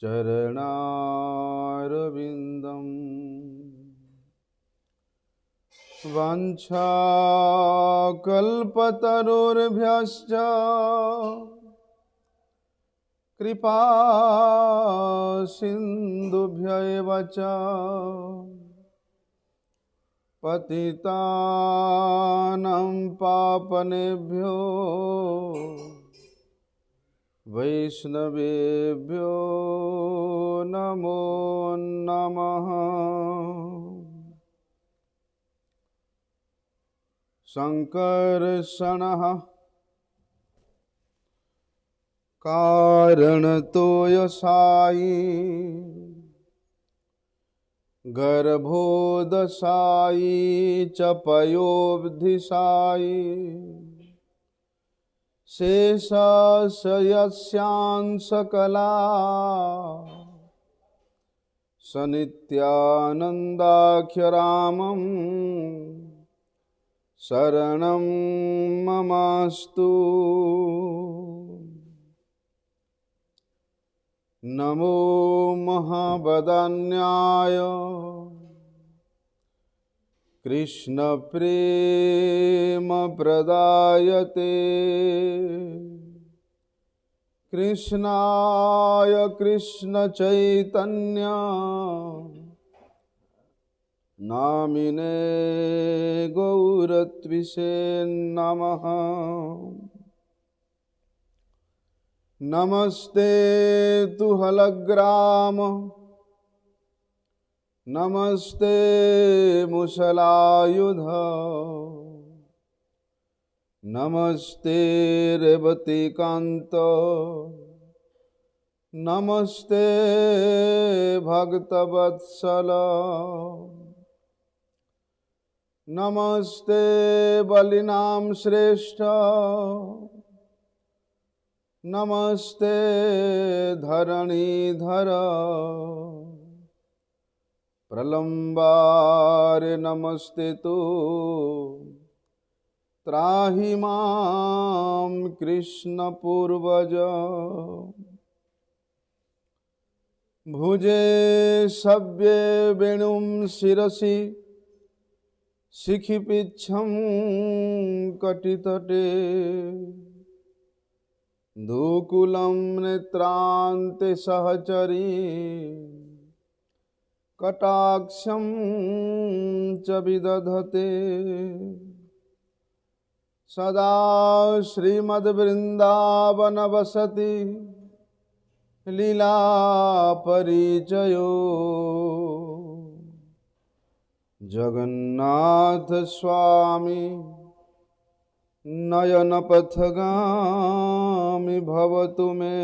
चरणारविन्दं वाञ्छाकल्पतरुर्भ्यश्च कृपा सिन्धुभ्य एव च पतितानां पावनेभ्यो वैष्णवेभ्यो नमो नमः। संकर्षणः कारणतोयसायी गर्भोदशायी च पयोब्धिशायी शेषाशयस्यांशकला सनित्यानन्दाख्यरामं शरणं ममास्तु। नमो महावदान्याय कृष्णप्रेम प्रदायते कृष्णाय कृष्णचैतन्य नामिने गौरत्विषे नमः। नमस्ते तु हलग्राम नमस्ते मुसलायुध नमस्ते रेवतीकान्त नमस्ते भक्तवत्सल नमस्ते बलिनां श्रेष्ठ नमस्ते धरणीधर प्रलम्बारे नमस्ते तु त्राहि मां कृष्ण पूर्वज। भुजे सव्ये वेणुं शिरसि शिखिपिच्छं कटितटे दुकूलं नेत्रान्ते सहचरी कटाक्षं च विदधते सदा श्रीमद्वृन्दावनवसति लीला परिचयो जगन्नाथ स्वामी नयनपथगामी भवतु मे।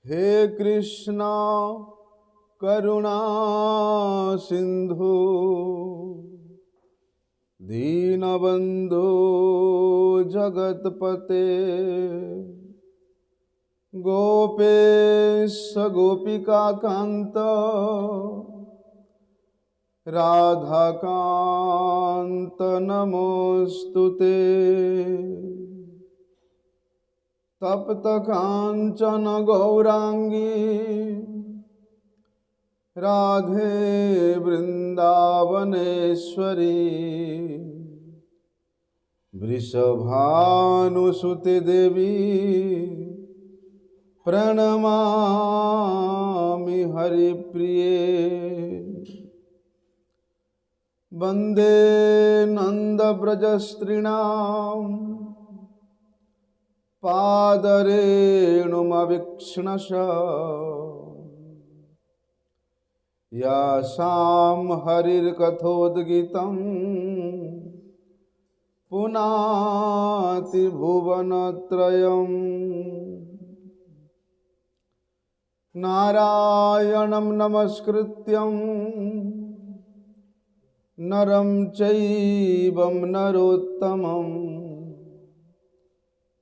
हे कृष्ण करुणा सिंधु दीनबंधु जगतपते गोपेश गोपिकाकांत राधाकांत नमोस्तुते। तप्त कांचन गौरांगी राधे वृंदावनेश्वरी वृषभानुसुते देवी प्रणमामि हरिप्रिये। वंदे नंदव्रजस्त्रीणां पादरेणुमवीक्ष्णश यासां हरिर्कथोद्गीतं पुनाति भुवनत्रयम्। नारायणं नमस्कृत्यं नरं चैव नरोत्तमं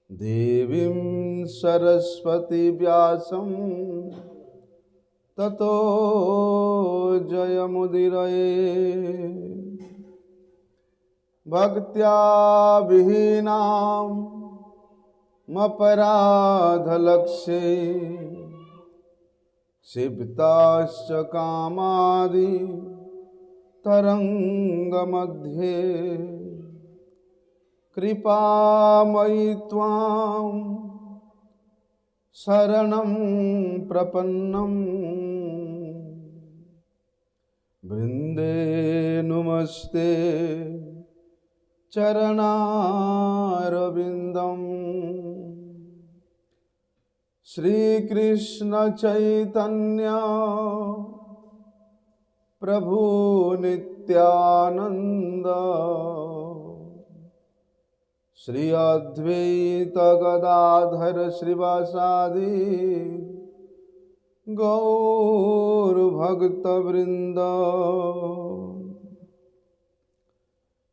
देवीं सरस्वती व्यासं ततो जयमुदीरये। भक्त्या विहीनां मपराधलक्ष्ये क्षिप्ताश्च कामादि तरङ्गमध्ये कृपामयि त्वां शरणं प्रपन्नं वृन्दे नुमस्ते चरणारविन्दम्। श्रीकृष्ण चैतन्य प्रभु नित्यानंद श्री अद्वैत गदाधर श्रीवासादि गौर भक्त वृंद।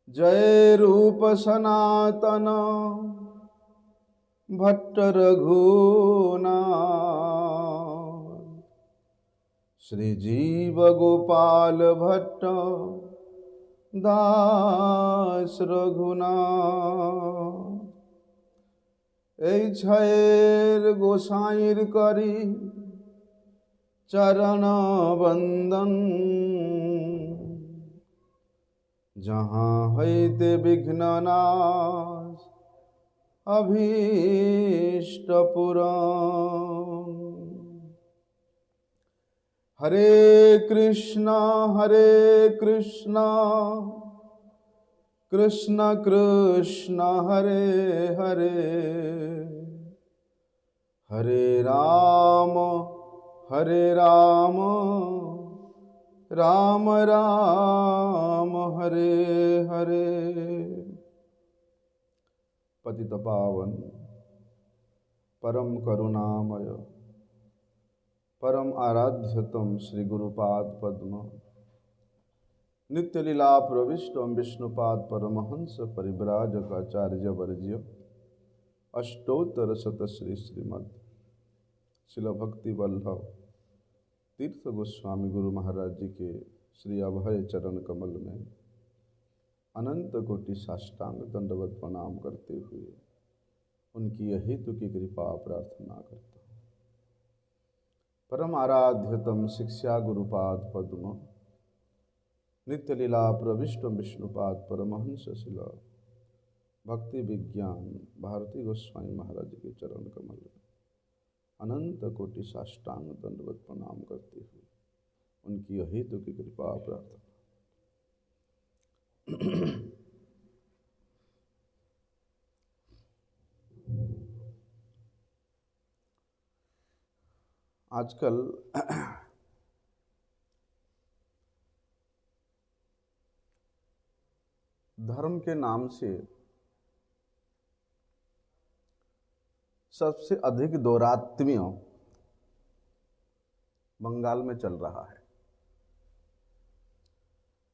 जय रूप सनातन भट्ट रघुनाथ श्री जीव गोपाल भट्ट दास रघुनाथ। এই ছয়ের গোসাইর করি চরণ বন্দন जहाँ হইতে বিঘ্ন নাশ अभीष्ट पुराण। हरे कृष्ण कृष्ण कृष्ण हरे हरे हरे राम राम राम हरे हरे। पतित पावन परम करुणामय परम आराध्यतम श्री गुरुपाद पद्म नित्य लीला प्रविष्टम विष्णुपाद परमहंस परिव्राजक आचार्य वर्ज्य अष्टोत्तर शत श्री श्रीमद शिल भक्ति वल्लभ तीर्थ गोस्वामी गुरु महाराज जी के श्री अभय चरण कमल में अनंत कोटि साष्टांग दंडवत प्रणाम करते हुए उनकी हेतु की कृपा प्रार्थना करता हूँ। परम आराध्यतम शिक्षा गुरुपाद पद्म नित्य लीला प्रविष्ट विष्णुपाद परमहंस शिल भक्ति विज्ञान भारती गोस्वामी महाराज के चरण कमल में अनंत कोटि साष्टांग दंडवत प्रणाम करते हुए उनकी हेतु की कृपा प्रार्थना। आजकल धर्म के नाम से सबसे अधिक दौरात्म्य बंगाल में चल रहा है।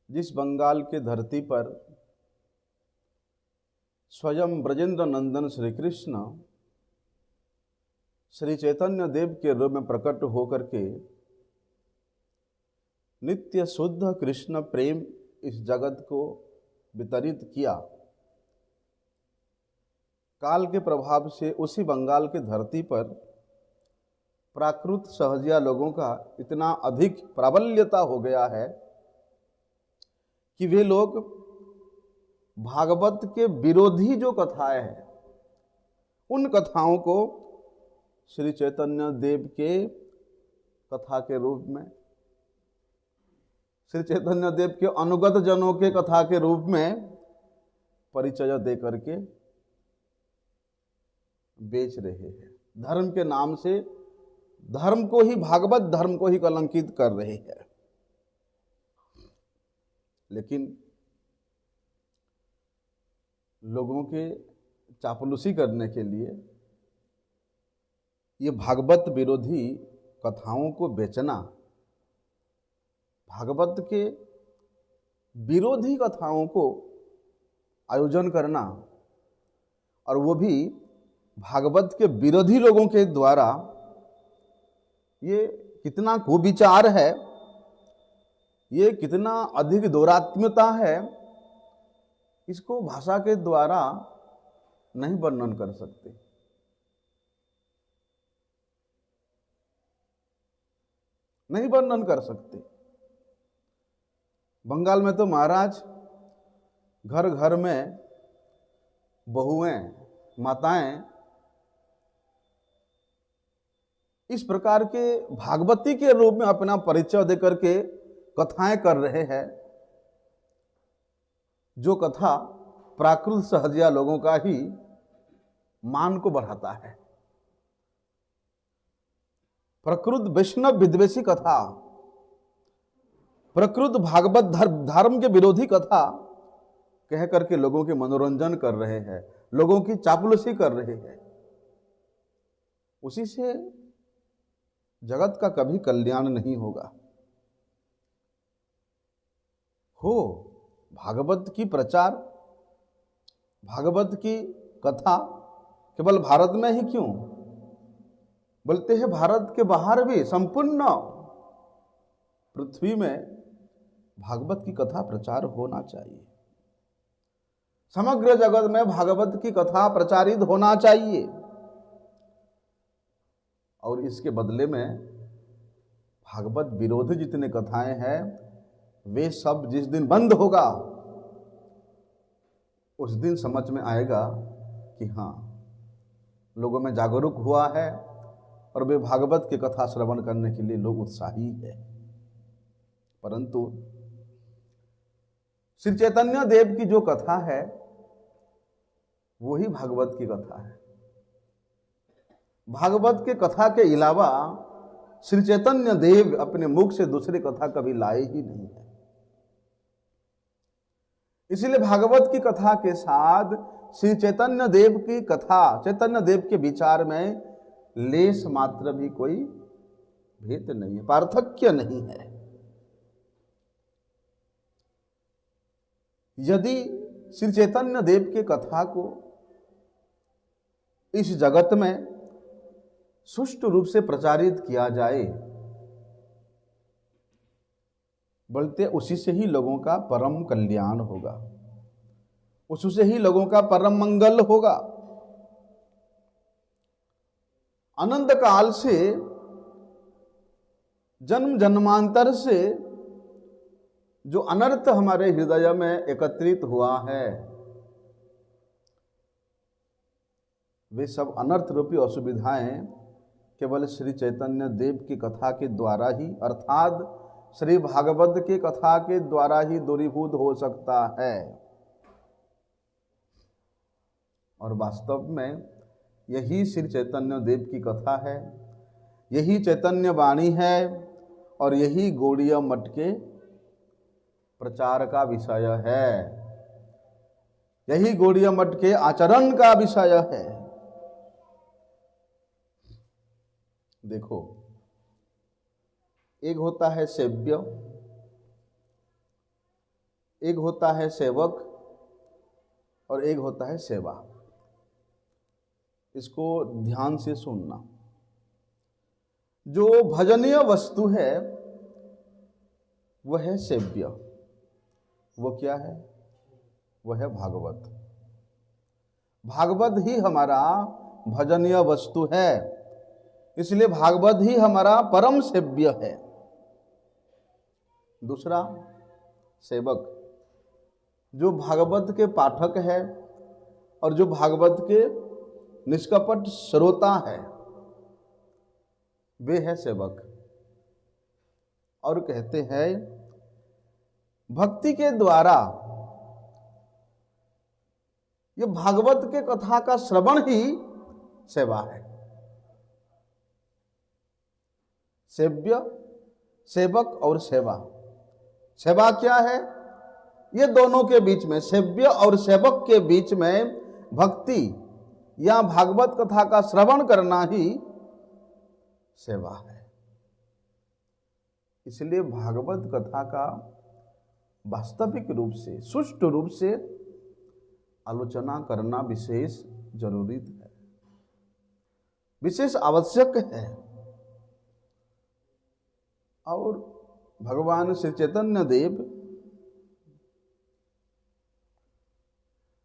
जिस बंगाल के धरती पर स्वयं ब्रजेंद्र नंदन श्री कृष्ण श्री चैतन्य देव के रूप में प्रकट होकर के नित्य शुद्ध कृष्ण प्रेम इस जगत को वितरित किया, काल के प्रभाव से उसी बंगाल के धरती पर प्राकृत सहजिया लोगों का इतना अधिक प्राबल्यता हो गया है कि वे लोग भागवत के विरोधी जो कथाएं हैं उन कथाओं को श्री चैतन्य देव के कथा के रूप में, श्री चैतन्य देव के अनुगत जनों के कथा के रूप में परिचय दे करके बेच रहे हैं। धर्म के नाम से धर्म को ही, भागवत धर्म को ही कलंकित कर रहे हैं। लेकिन लोगों के चापलूसी करने के लिए ये भागवत विरोधी कथाओं को बेचना, भागवत के विरोधी कथाओं को आयोजन करना, और वो भी भागवत के विरोधी लोगों के द्वारा, ये कितना कुविचार है, ये कितना अधिक दौरात्म्यता है, इसको भाषा के द्वारा नहीं वर्णन कर सकते। नहीं वर्णन कर सकते। बंगाल में तो महाराज घर घर में बहुएं, माताएं इस प्रकार के भागवती के रूप में अपना परिचय देकर के कथाएं कर रहे हैं, जो कथा प्राकृत सहजिया लोगों का ही मान को बढ़ाता है। प्रकृत वैष्णव विद्वेषी कथा, प्रकृत भागवत धर्म के विरोधी कथा कह करके लोगों के मनोरंजन कर रहे हैं, लोगों की चापलूसी कर रहे हैं। उसी से जगत का कभी कल्याण नहीं होगा। हो भागवत की प्रचार, भागवत की कथा केवल भारत में ही क्यों, बोलते हैं भारत के बाहर भी संपूर्ण पृथ्वी में भागवत की कथा प्रचार होना चाहिए। समग्र जगत में भागवत की कथा प्रचारित होना चाहिए। और इसके बदले में भागवत विरोधी जितने कथाएं हैं वे सब जिस दिन बंद होगा उस दिन समझ में आएगा कि हाँ, लोगों में जागरूक हुआ है और वे भागवत की कथा श्रवण करने के लिए लोग उत्साही है। परंतु श्री चैतन्य देव की जो कथा है वही भागवत की कथा है। भागवत के कथा के अलावा श्री चैतन्य देव अपने मुख से दूसरी कथा कभी लाए ही नहीं है। इसलिए भागवत की कथा के साथ श्री चैतन्य देव की कथा, चैतन्य देव के विचार में लेश मात्र भी कोई भेद नहीं है, पार्थक्य नहीं है। यदि श्री चैतन्य देव की कथा को इस जगत में सुष्ठु रूप से प्रचारित किया जाए, बोलते उसी से ही लोगों का परम कल्याण होगा, उसी से ही लोगों का परम मंगल होगा। अनंत काल से, जन्म जन्मांतर से जो अनर्थ हमारे हृदय में एकत्रित हुआ है, वे सब अनर्थ रूपी असुविधाएं केवल श्री चैतन्य देव की कथा के द्वारा ही, अर्थात श्री भागवत की कथा के द्वारा ही दूरीभूत हो सकता है। और वास्तव में यही श्री चैतन्य देव की कथा है, यही चैतन्य वाणी है और यही गौड़ीय मठ के प्रचार का विषय है, यही गौड़ीय मठ के आचरण का विषय है। देखो, एक होता है सेव्य, एक होता है सेवक और एक होता है सेवा। इसको ध्यान से सुनना। जो भजनीय वस्तु है वह है सेव्य। वो क्या है? वह है भागवत। भागवत ही हमारा भजनीय वस्तु है, इसलिए भागवत ही हमारा परम सेव्य है। दूसरा सेवक, जो भागवत के पाठक है और जो भागवत के निष्कपट श्रोता है, वे है सेवक। और कहते हैं भक्ति के द्वारा ये भागवत के कथा का श्रवण ही सेवा है। सेव्य, सेवक और सेवा। सेवा क्या है? ये दोनों के बीच में, सेव्य और सेवक के बीच में भक्ति या भागवत कथा का श्रवण करना ही सेवा है। इसलिए भागवत कथा का वास्तविक रूप से, सुष्ठु रूप से आलोचना करना विशेष जरूरी है, विशेष आवश्यक है। और भगवान श्री चैतन्य देव,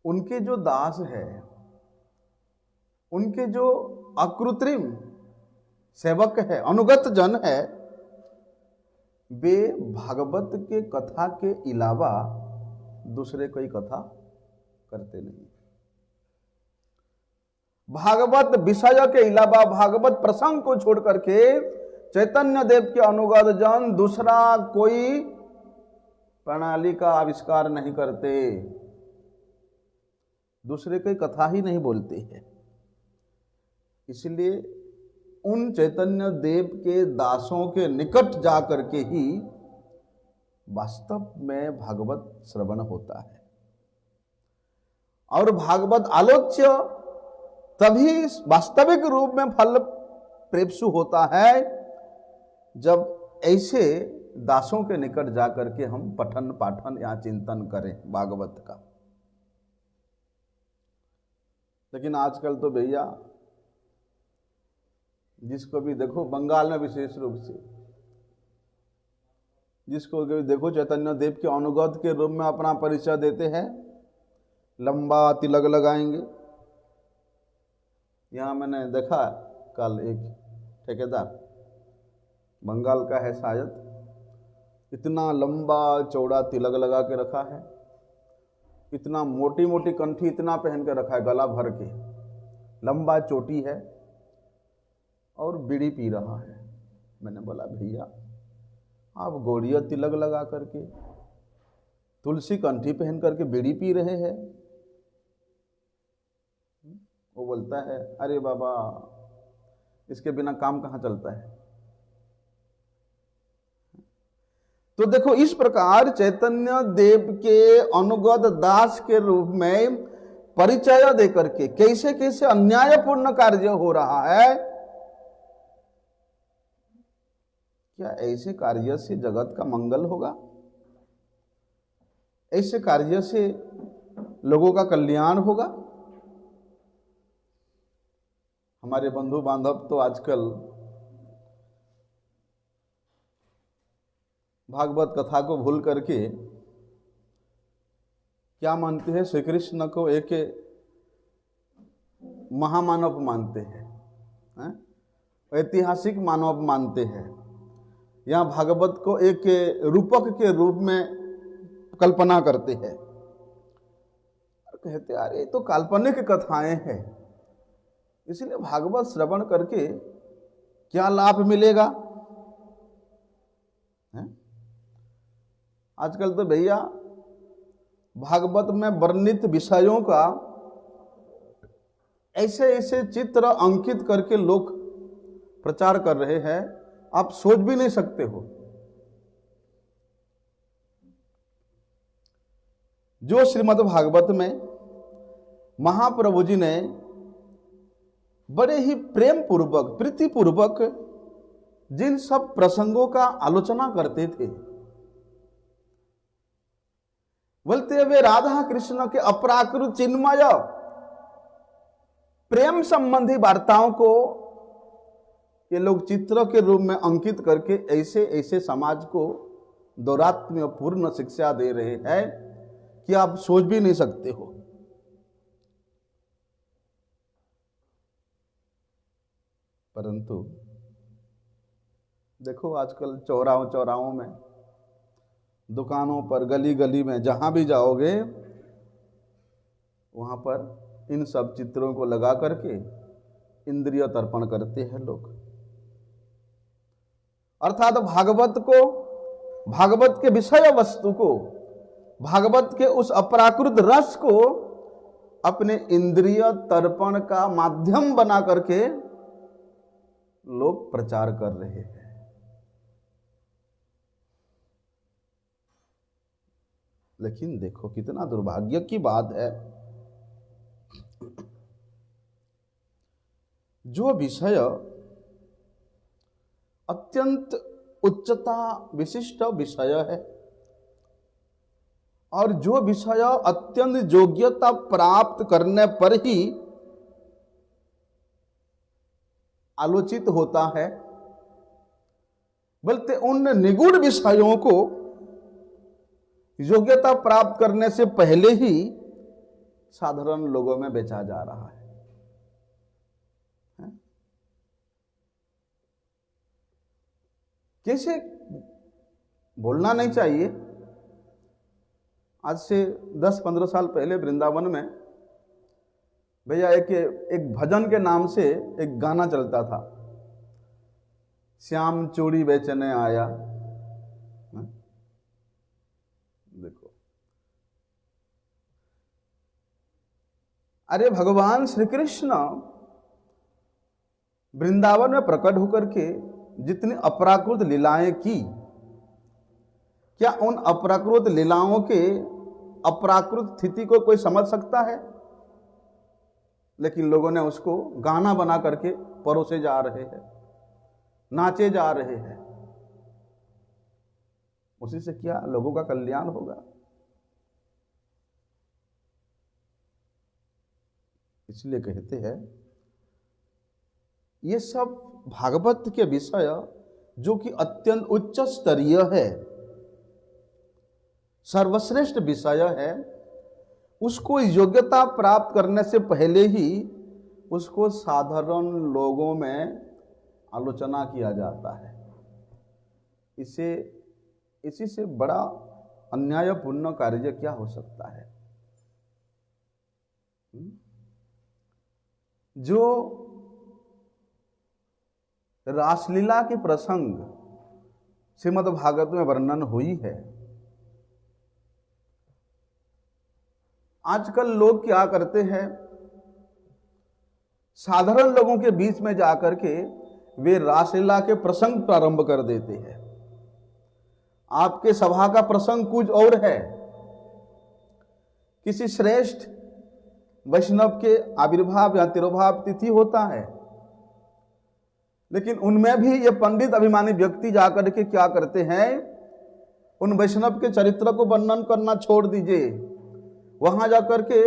उनके जो दास है, उनके जो अकृत्रिम सेवक है, अनुगत जन है, वे भागवत के कथा के अलावा दूसरे कोई कथा करते नहीं। भागवत विषय के अलावा, भागवत प्रसंग को छोड़ करके चैतन्य देव के अनुगत जन दूसरा कोई प्रणाली का आविष्कार नहीं करते, दूसरे की कथा ही नहीं बोलते हैं। इसलिए उन चैतन्य देव के दासों के निकट जाकर के ही वास्तव में भागवत श्रवण होता है। और भागवत आलोच्य तभी वास्तविक रूप में फल प्रेप्सु होता है जब ऐसे दासों के निकट जाकर के हम पठन पाठन या चिंतन करें भागवत का। लेकिन आजकल तो भैया जिसको भी देखो, बंगाल में विशेष रूप से जिसको भी देखो चैतन्य देव के अनुगत के रूप में अपना परिचय देते हैं, लंबा तिलक लगाएंगे। यहाँ मैंने देखा कल एक ठेकेदार, बंगाल का है शायद, इतना लंबा चौड़ा तिलक लगा के रखा है, इतना मोटी मोटी कंठी इतना पहन के रखा है, गला भर के, लंबा चोटी है और बीड़ी पी रहा है। मैंने बोला भैया आप गौड़िया तिलक लगा करके, तुलसी कंठी पहन करके बीड़ी पी रहे हैं। वो बोलता है अरे बाबा इसके बिना काम कहाँ चलता है। तो देखो इस प्रकार चैतन्य देव के अनुगत दास के रूप में परिचय देकर के कैसे कैसे अन्यायपूर्ण कार्य हो रहा है। क्या ऐसे कार्य से जगत का मंगल होगा? ऐसे कार्य से लोगों का कल्याण होगा? हमारे बंधु बांधव तो आजकल भागवत कथा को भूल करके क्या मानते हैं, श्री कृष्ण को एक महामानव मानते हैं, ऐतिहासिक मानव मानते हैं, या भागवत को एक रूपक के रूप में कल्पना करते हैं। कहते हैं अरे ये तो काल्पनिक कथाएं हैं, इसलिए भागवत श्रवण करके क्या लाभ मिलेगा? आजकल तो भैया भागवत में वर्णित विषयों का ऐसे ऐसे चित्र अंकित करके लोग प्रचार कर रहे हैं, आप सोच भी नहीं सकते हो। जो श्रीमद् भागवत में महाप्रभु जी ने बड़े ही प्रेम पूर्वक, प्रीति पूर्वक जिन सब प्रसंगों का आलोचना करते थे, बोलते वे राधा कृष्ण के अपराकृत चिन्मय प्रेम संबंधी वार्ताओं को ये लोग चित्र के रूप में अंकित करके ऐसे ऐसे समाज को दौरात्म्य पूर्ण शिक्षा दे रहे हैं कि आप सोच भी नहीं सकते हो। परंतु देखो आजकल चौराहों चौराहों में, दुकानों पर, गली गली में जहां भी जाओगे वहां पर इन सब चित्रों को लगा करके इंद्रिय तर्पण करते हैं लोग। अर्थात भागवत को, भागवत के विषय वस्तु को, भागवत के उस अपराकृत रस को अपने इंद्रिय तर्पण का माध्यम बना करके लोग प्रचार कर रहे हैं। लेकिन देखो कितना दुर्भाग्य की बात है, जो विषय अत्यंत उच्चता विशिष्ट विषय है और जो विषय अत्यंत योग्यता प्राप्त करने पर ही आलोचित होता है, बोलते उन निगूढ़ विषयों को योग्यता प्राप्त करने से पहले ही साधारण लोगों में बेचा जा रहा है। कैसे बोलना नहीं चाहिए। आज से 10-15 साल पहले वृंदावन में भैया एक भजन के नाम से एक गाना चलता था, श्याम चूड़ी बेचने आया। देखो, अरे भगवान श्री कृष्ण वृंदावन में प्रकट होकर के जितनी अपराकृत लीलाएं की, क्या उन अपराकृत लीलाओं के अपराकृत स्थिति को कोई समझ सकता है? लेकिन लोगों ने उसको गाना बना करके परोसे जा रहे हैं, नाचे जा रहे हैं। उसी से क्या लोगों का कल्याण होगा? इसलिए कहते हैं ये सब भागवत के विषय जो कि अत्यंत उच्च स्तरीय है, सर्वश्रेष्ठ विषय है, उसको योग्यता प्राप्त करने से पहले ही उसको साधारण लोगों में आलोचना किया जाता है। इसी से बड़ा अन्यायपूर्ण कार्य क्या हो सकता है? जो रासलीला के प्रसंग श्रीमद् भागवत में वर्णन हुई है, आजकल लोग क्या करते हैं, साधारण लोगों के बीच में जाकर के वे रासलीला के प्रसंग प्रारंभ कर देते हैं। आपके सभा का प्रसंग कुछ और है, किसी श्रेष्ठ वैष्णव के आविर्भाव या तिरोभाव तिथि होता है, लेकिन उनमें भी ये पंडित अभिमानी व्यक्ति जाकर के क्या करते हैं, उन वैष्णव के चरित्र को वर्णन करना छोड़ दीजिए, वहां जाकर के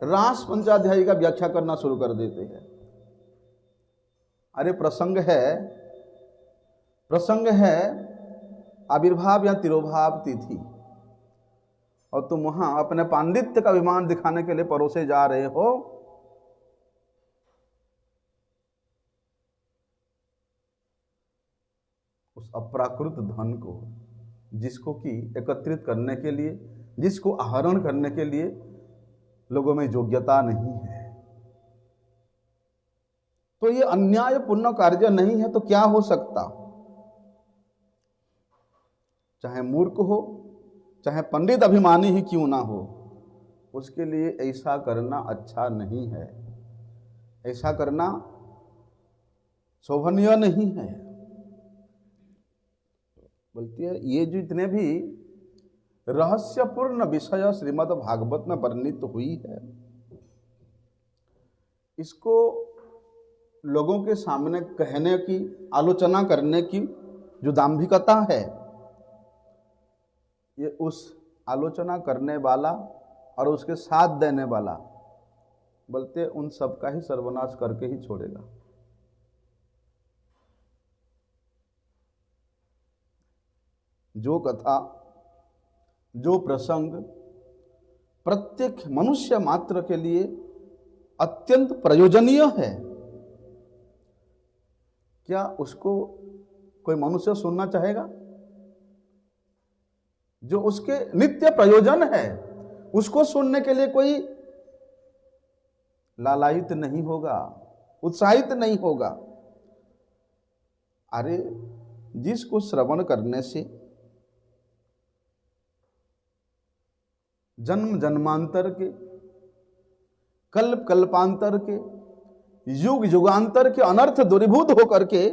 रास पंचाध्यायी का व्याख्या करना शुरू कर देते हैं। अरे प्रसंग है आविर्भाव या तिरोभाव तिथि, और तुम वहां अपने पांडित्य का अभिमान दिखाने के लिए परोसे जा रहे हो। उस अप्राकृत धन को, जिसको कि एकत्रित करने के लिए, जिसको आहरण करने के लिए लोगों में योग्यता नहीं है, तो ये अन्यायपूर्ण कार्य नहीं है तो क्या हो सकता? चाहे मूर्ख हो, चाहे पंडित अभिमानी ही क्यों ना हो, उसके लिए ऐसा करना अच्छा नहीं है, ऐसा करना शोभनीय नहीं है। बोलती है ये जो इतने भी रहस्यपूर्ण विषय श्रीमद् भागवत में वर्णित हुई है, इसको लोगों के सामने कहने की, आलोचना करने की जो दांभिकता है, ये उस आलोचना करने वाला और उसके साथ देने वाला, बोलते उन सबका ही सर्वनाश करके ही छोड़ेगा। जो कथा, जो प्रसंग प्रत्येक मनुष्य मात्र के लिए अत्यंत प्रयोजनीय है, क्या उसको कोई मनुष्य सुनना चाहेगा? जो उसके नित्य प्रयोजन है, उसको सुनने के लिए कोई लालायित नहीं होगा, उत्साहित नहीं होगा। अरे जिसको श्रवण करने से जन्म जन्मांतर के, कल्प कल्पांतर के, युग युगांतर के अनर्थ दूरीभूत होकर के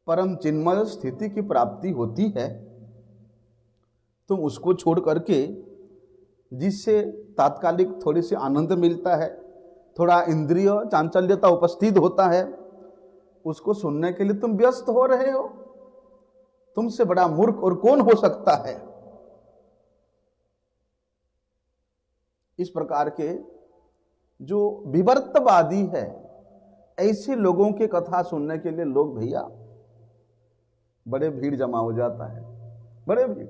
परम चिन्मय स्थिति की प्राप्ति होती है, तुम उसको छोड़ करके जिससे तात्कालिक थोड़ी सी आनंद मिलता है, थोड़ा इंद्रिय चांचल्यता उपस्थित होता है, उसको सुनने के लिए तुम व्यस्त हो रहे हो। तुमसे बड़ा मूर्ख और कौन हो सकता है? इस प्रकार के जो विवर्तवादी है, ऐसे लोगों के कथा सुनने के लिए लोग भैया बड़े भीड़ जमा हो जाता है, बड़े भीड़।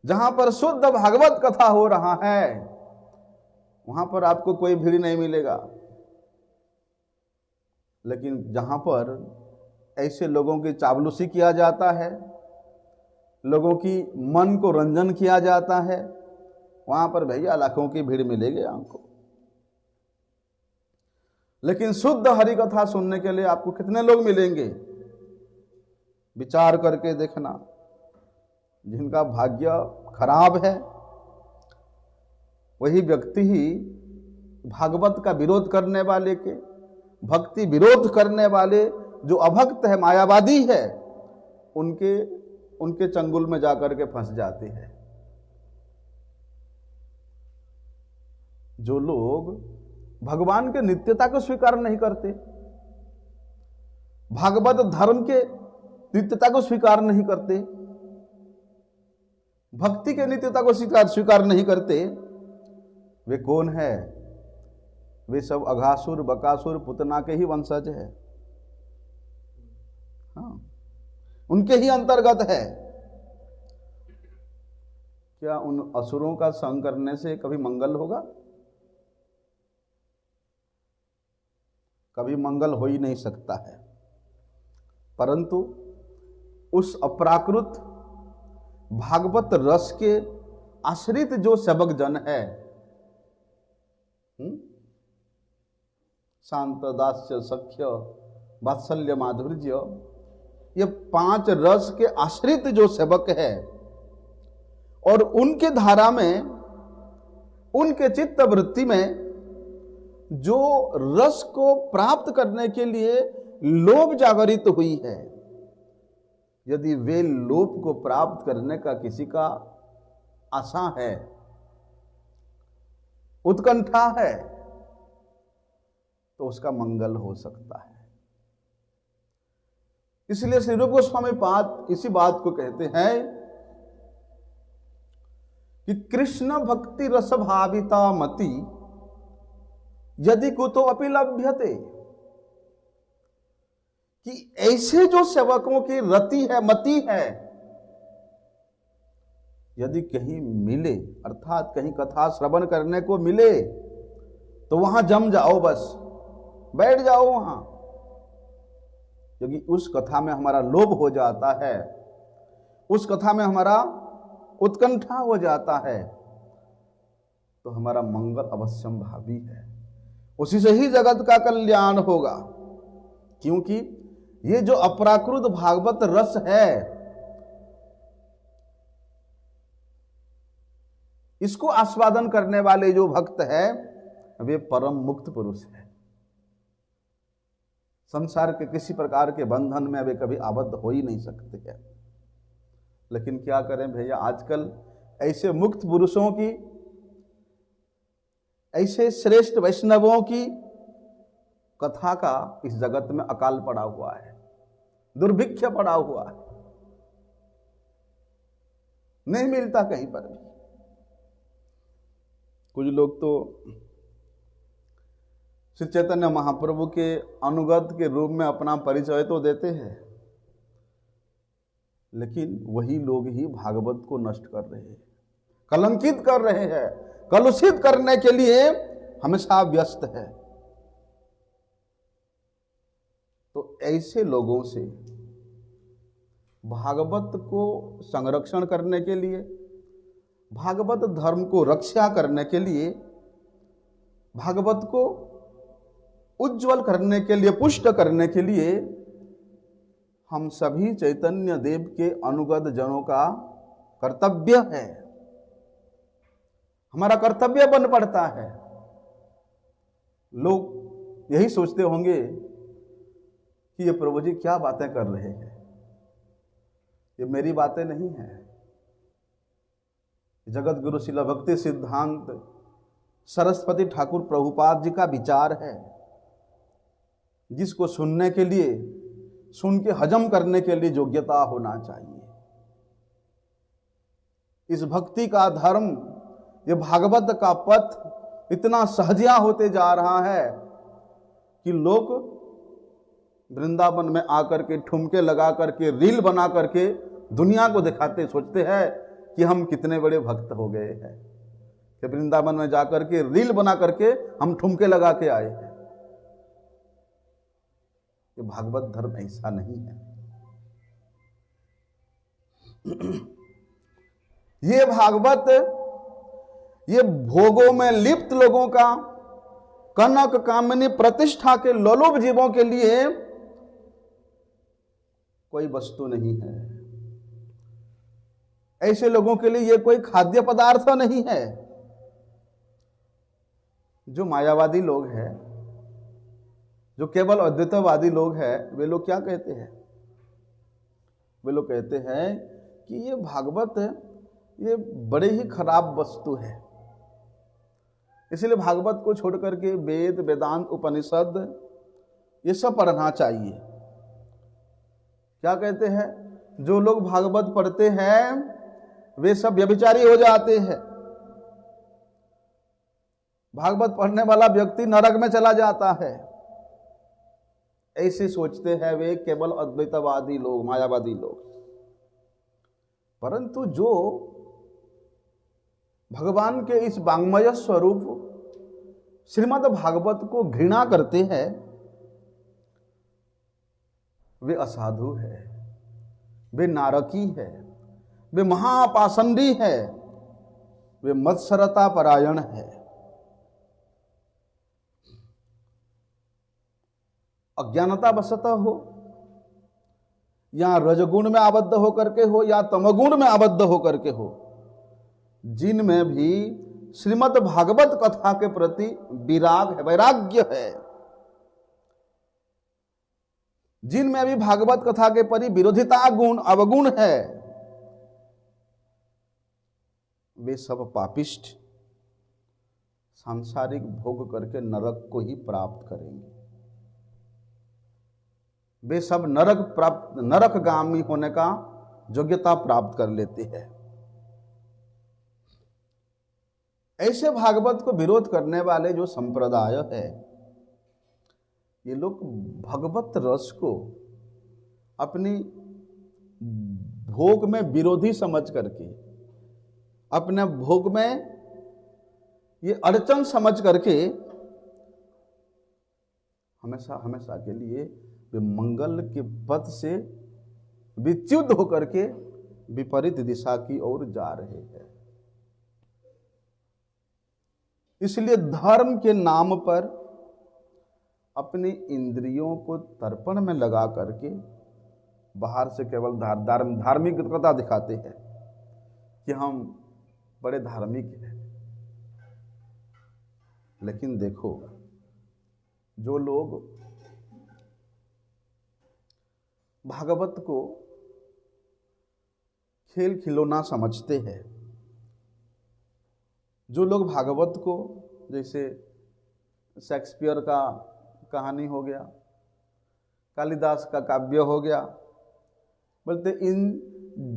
जहां पर शुद्ध भागवत कथा हो रहा है वहां पर आपको कोई भीड़ नहीं मिलेगा, लेकिन जहां पर ऐसे लोगों की चावलूसी किया जाता है, लोगों की मन को रंजन किया जाता है, वहां पर भैया लाखों की भीड़ मिलेगी आपको। लेकिन शुद्ध हरि कथा सुनने के लिए आपको कितने लोग मिलेंगे? विचार करके देखना। जिनका भाग्य खराब है वही व्यक्ति ही भागवत का विरोध करने वाले के, भक्ति विरोध करने वाले जो अभक्त है, मायावादी है, उनके चंगुल में जाकर के फंस जाते हैं। जो लोग भगवान के नित्यता को स्वीकार नहीं करते, भागवत धर्म के नित्यता को स्वीकार नहीं करते, भक्ति के नित्यता को स्वीकार नहीं करते, वे कौन है? वे सब अघासुर, बकासुर, पुतना के ही वंशज है। हाँ, उनके ही अंतर्गत है। क्या उन असुरों का संग करने से कभी मंगल होगा? कभी मंगल हो ही नहीं सकता है। परंतु उस अपराकृत भागवत रस के आश्रित जो सेवक जन है, शांत, दास्य, सख्य, वात्सल्य, माधुर्य, ये 5 रस के आश्रित जो सेवक है, और उनके धारा में, उनके चित्त वृत्ति में जो रस को प्राप्त करने के लिए लोभ जागरित हुई है, यदि वे लोभ को प्राप्त करने का किसी का आशा है, उत्कंठा है, तो उसका मंगल हो सकता है। इसलिए श्री रूप गोस्वामी पाद इसी बात को कहते हैं कि कृष्ण भक्ति रस भाविता मति यदि कुतो अपि लभ्यते, कि ऐसे जो सेवकों की रति है, मति है, यदि कहीं मिले, अर्थात कहीं कथा श्रवण करने को मिले, तो वहां जम जाओ, बस बैठ जाओ वहां। क्योंकि उस कथा में हमारा लोभ हो जाता है, उस कथा में हमारा उत्कंठा हो जाता है, तो हमारा मंगल अवश्यम भावी है। उसी से ही जगत का कल्याण होगा। क्योंकि ये जो अपराकृत भागवत रस है, इसको आस्वादन करने वाले जो भक्त है, वे परम मुक्त पुरुष है। संसार के किसी प्रकार के बंधन में वे कभी आबद्ध हो ही नहीं सकते हैं। लेकिन क्या करें भैया, आजकल ऐसे मुक्त पुरुषों की, ऐसे श्रेष्ठ वैष्णवों की कथा का इस जगत में अकाल पड़ा हुआ है, दुर्भिक्ष पड़ा हुआ है, नहीं मिलता कहीं पर भी। कुछ लोग तो श्री चैतन्य महाप्रभु के अनुगत के रूप में अपना परिचय तो देते हैं, लेकिन वही लोग ही भागवत को नष्ट कर रहे हैं, कलंकित कर रहे हैं, कलुषित करने के लिए हमेशा व्यस्त है। तो ऐसे लोगों से भागवत को संरक्षण करने के लिए, भागवत धर्म को रक्षा करने के लिए, भागवत को उज्जवल करने के लिए, पुष्ट करने के लिए हम सभी चैतन्य देव के अनुगत जनों का कर्तव्य है, हमारा कर्तव्य बन पड़ता है। लोग यही सोचते होंगे कि ये प्रभु जी क्या बातें कर रहे हैं, ये मेरी बातें नहीं है, जगत गुरु शिला भक्ति सिद्धांत सरस्वती ठाकुर प्रभुपाद जी का विचार है, जिसको सुनने के लिए, सुन के हजम करने के लिए योग्यता होना चाहिए। इस भक्ति का धर्म, ये भागवत का पथ इतना सहजिया होते जा रहा है कि लोग वृंदावन में आकर के ठुमके लगा करके, रील बना करके दुनिया को दिखाते, सोचते हैं कि हम कितने बड़े भक्त हो गए हैं कि वृंदावन में जाकर के रील बना करके हम ठुमके लगा के आए हैं। ये भागवत धर्म ऐसा नहीं है। ये भागवत ये भोगों में लिप्त लोगों का, कनक कामिनी प्रतिष्ठा के लोलुप जीवों के लिए कोई वस्तु नहीं है। ऐसे लोगों के लिए ये कोई खाद्य पदार्थ नहीं है। जो मायावादी लोग हैं, जो केवल अद्वैतवादी लोग हैं, वे लोग क्या कहते हैं? वे लोग कहते हैं कि ये भागवत ये बड़े ही खराब वस्तु है, इसलिए भागवत को छोड़ करके वेद, वेदांत, उपनिषद ये सब पढ़ना चाहिए। क्या कहते हैं? जो लोग भागवत पढ़ते हैं वे सब व्यभिचारी हो जाते हैं। भागवत पढ़ने वाला व्यक्ति नरक में चला जाता है। ऐसे सोचते हैं वे केवल अद्वैतवादी लोग, मायावादी लोग। परंतु जो भगवान के इस वाङ्मय स्वरूप श्रीमद् भागवत को घृणा करते हैं, वे असाधु है, वे नारकी है, वे महापाषंडी है, वे मत्सरता परायण है। अज्ञानता वशतः हो, या रजगुण में आबद्ध होकर के हो, या तमगुण में आबद्ध होकर के हो, जिनमें भी श्रीमद् भागवत कथा के प्रति विराग है, वैराग्य है, जिनमें भी भागवत कथा के प्रति विरोधिता गुण, अवगुण है, वे सब पापिष्ठ सांसारिक भोग करके नरक को ही प्राप्त करेंगे। वे सब नरकगामी होने का योग्यता प्राप्त कर लेते हैं। ऐसे भागवत को विरोध करने वाले जो संप्रदाय है, ये लोग भगवत रस को अपनी भोग में विरोधी समझ करके, अपने भोग में ये अड़चन समझ करके हमेशा हमेशा के लिए वे मंगल के पथ से विच्युत होकर के विपरीत दिशा की ओर जा रहे हैं। इसलिए धर्म के नाम पर अपनी इंद्रियों को तर्पण में लगा करके बाहर से केवल धार्मिकता दिखाते हैं कि हम बड़े धार्मिक हैं। लेकिन देखो, जो लोग भागवत को खेल खिलौना समझते हैं, जो लोग भागवत को जैसे शेक्सपियर का कहानी हो गया, कालिदास का काव्य हो गया, बोलते इन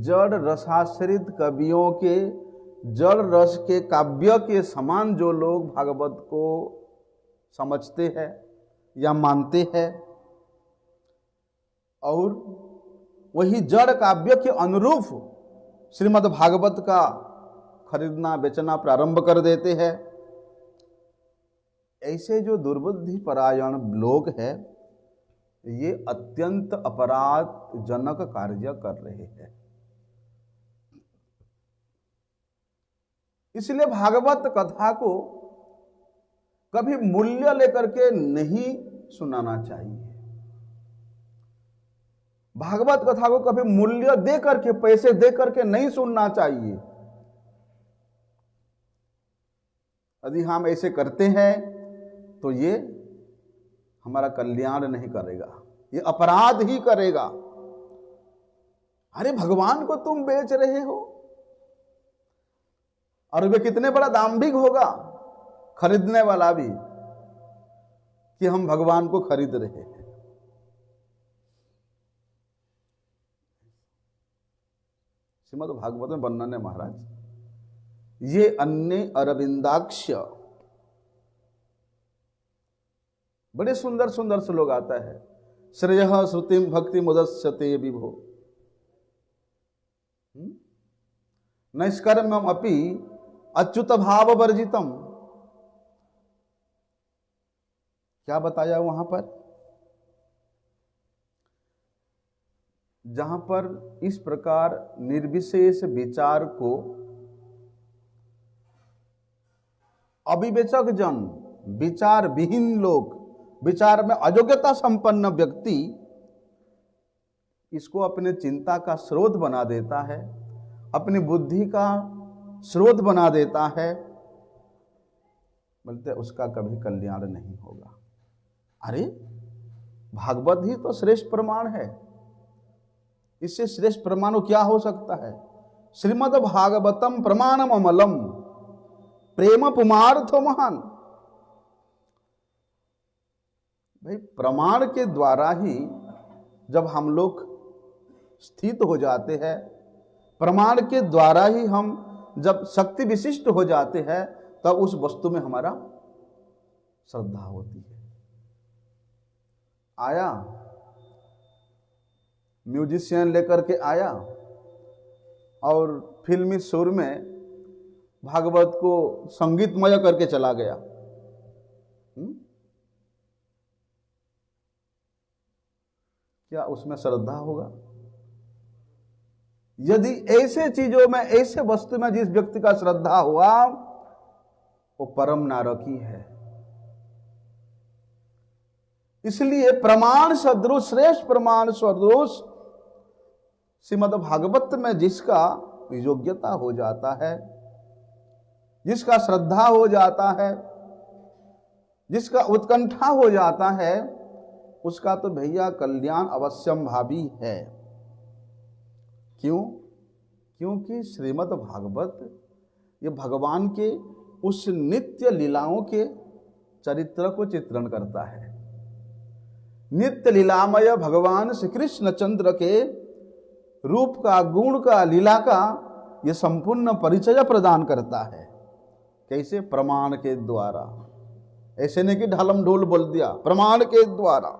जड़ रसाश्रित कवियों के जड़ रस के काव्य के समान जो लोग भागवत को समझते हैं या मानते हैं, और वही जड़ काव्य के अनुरूप श्रीमद् भागवत का खरीदना बेचना प्रारंभ कर देते हैं, ऐसे जो दुर्बुद्धि परायण लोग हैं, ये अत्यंत अपराधजनक कार्य कर रहे हैं। इसलिए भागवत कथा को कभी मूल्य लेकर के नहीं सुनाना चाहिए। भागवत कथा को कभी मूल्य दे करके, पैसे दे करके नहीं सुनना चाहिए। यदि हम ऐसे करते हैं तो ये हमारा कल्याण नहीं करेगा, ये अपराध ही करेगा। अरे भगवान को तुम बेच रहे हो, और वे कितने बड़ा दाम्भिक होगा खरीदने वाला भी, कि हम भगवान को खरीद रहे हैं। श्रीमद् भागवत में वर्णन है महाराज, ये अन्य अरविंदाक्ष, बड़े सुंदर सुंदर श्लोक आता है। श्रेयः श्रुतिम भक्ति मुदस्यते विभो नैष्कर्म्यम अपि अच्युत भाव वर्जितम। क्या बताया वहां पर? जहां पर इस प्रकार निर्विशेष विचार को अविवेचक जन, विचार विहीन लोग, विचार में अयोग्यता संपन्न व्यक्ति इसको अपने चिंता का स्रोत बना देता है, अपनी बुद्धि का स्रोत बना देता है, बोलते उसका कभी कल्याण नहीं होगा। अरे भागवत ही तो श्रेष्ठ प्रमाण है, इससे श्रेष्ठ प्रमाण क्या हो सकता है। श्रीमद् भागवतम प्रमाणम अमलम प्रेम पुमार्थ महान। भाई प्रमाण के द्वारा ही जब हम लोग स्थित हो जाते हैं, प्रमाण के द्वारा ही हम जब शक्ति विशिष्ट हो जाते हैं, तब उस वस्तु में हमारा श्रद्धा होती है। आया म्यूजिशियन लेकर के आया और फिल्मी सुर में भागवत को संगीतमय करके चला गया। क्या उसमें श्रद्धा होगा? यदि ऐसे चीजों में, ऐसे वस्तु में जिस व्यक्ति का श्रद्धा हुआ, वो परम नारकी है। इसलिए प्रमाण सदृश, श्रेष्ठ प्रमाण सदृश श्रीमद् भागवत में जिसका योग्यता हो जाता है, जिसका श्रद्धा हो जाता है, जिसका उत्कंठा हो जाता है, उसका तो भैया कल्याण अवश्यम भावी है। क्यों? क्योंकि श्रीमद् भागवत ये भगवान के उस नित्य लीलाओं के चरित्र को चित्रण करता है। नित्य लीलामय भगवान श्री कृष्ण चंद्र के रूप का, गुण का, लीला का ये संपूर्ण परिचय प्रदान करता है। कैसे? प्रमाण के द्वारा। ऐसे नहीं कि ढालम ढोल बोल दिया, प्रमाण के द्वारा।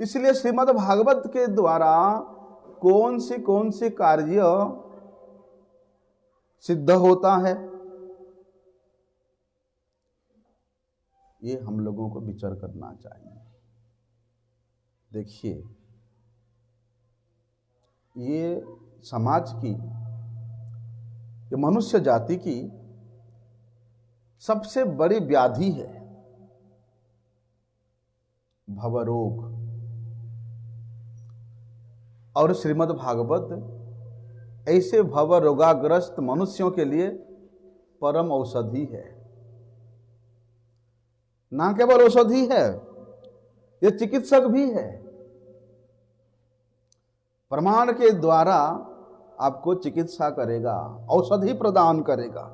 इसलिए श्रीमद् भागवत के द्वारा कौन सी कार्य सिद्ध होता है, ये हम लोगों को विचार करना चाहिए। देखिए, ये समाज की, ये मनुष्य जाति की सबसे बड़ी व्याधि है, भवरोग। और श्रीमद् भागवत ऐसे भवरोगाग्रस्त मनुष्यों के लिए परम औषधि है। ना केवल औषधि है, ये चिकित्सक भी है। प्रमाण के द्वारा आपको चिकित्सा करेगा, औषधि प्रदान करेगा।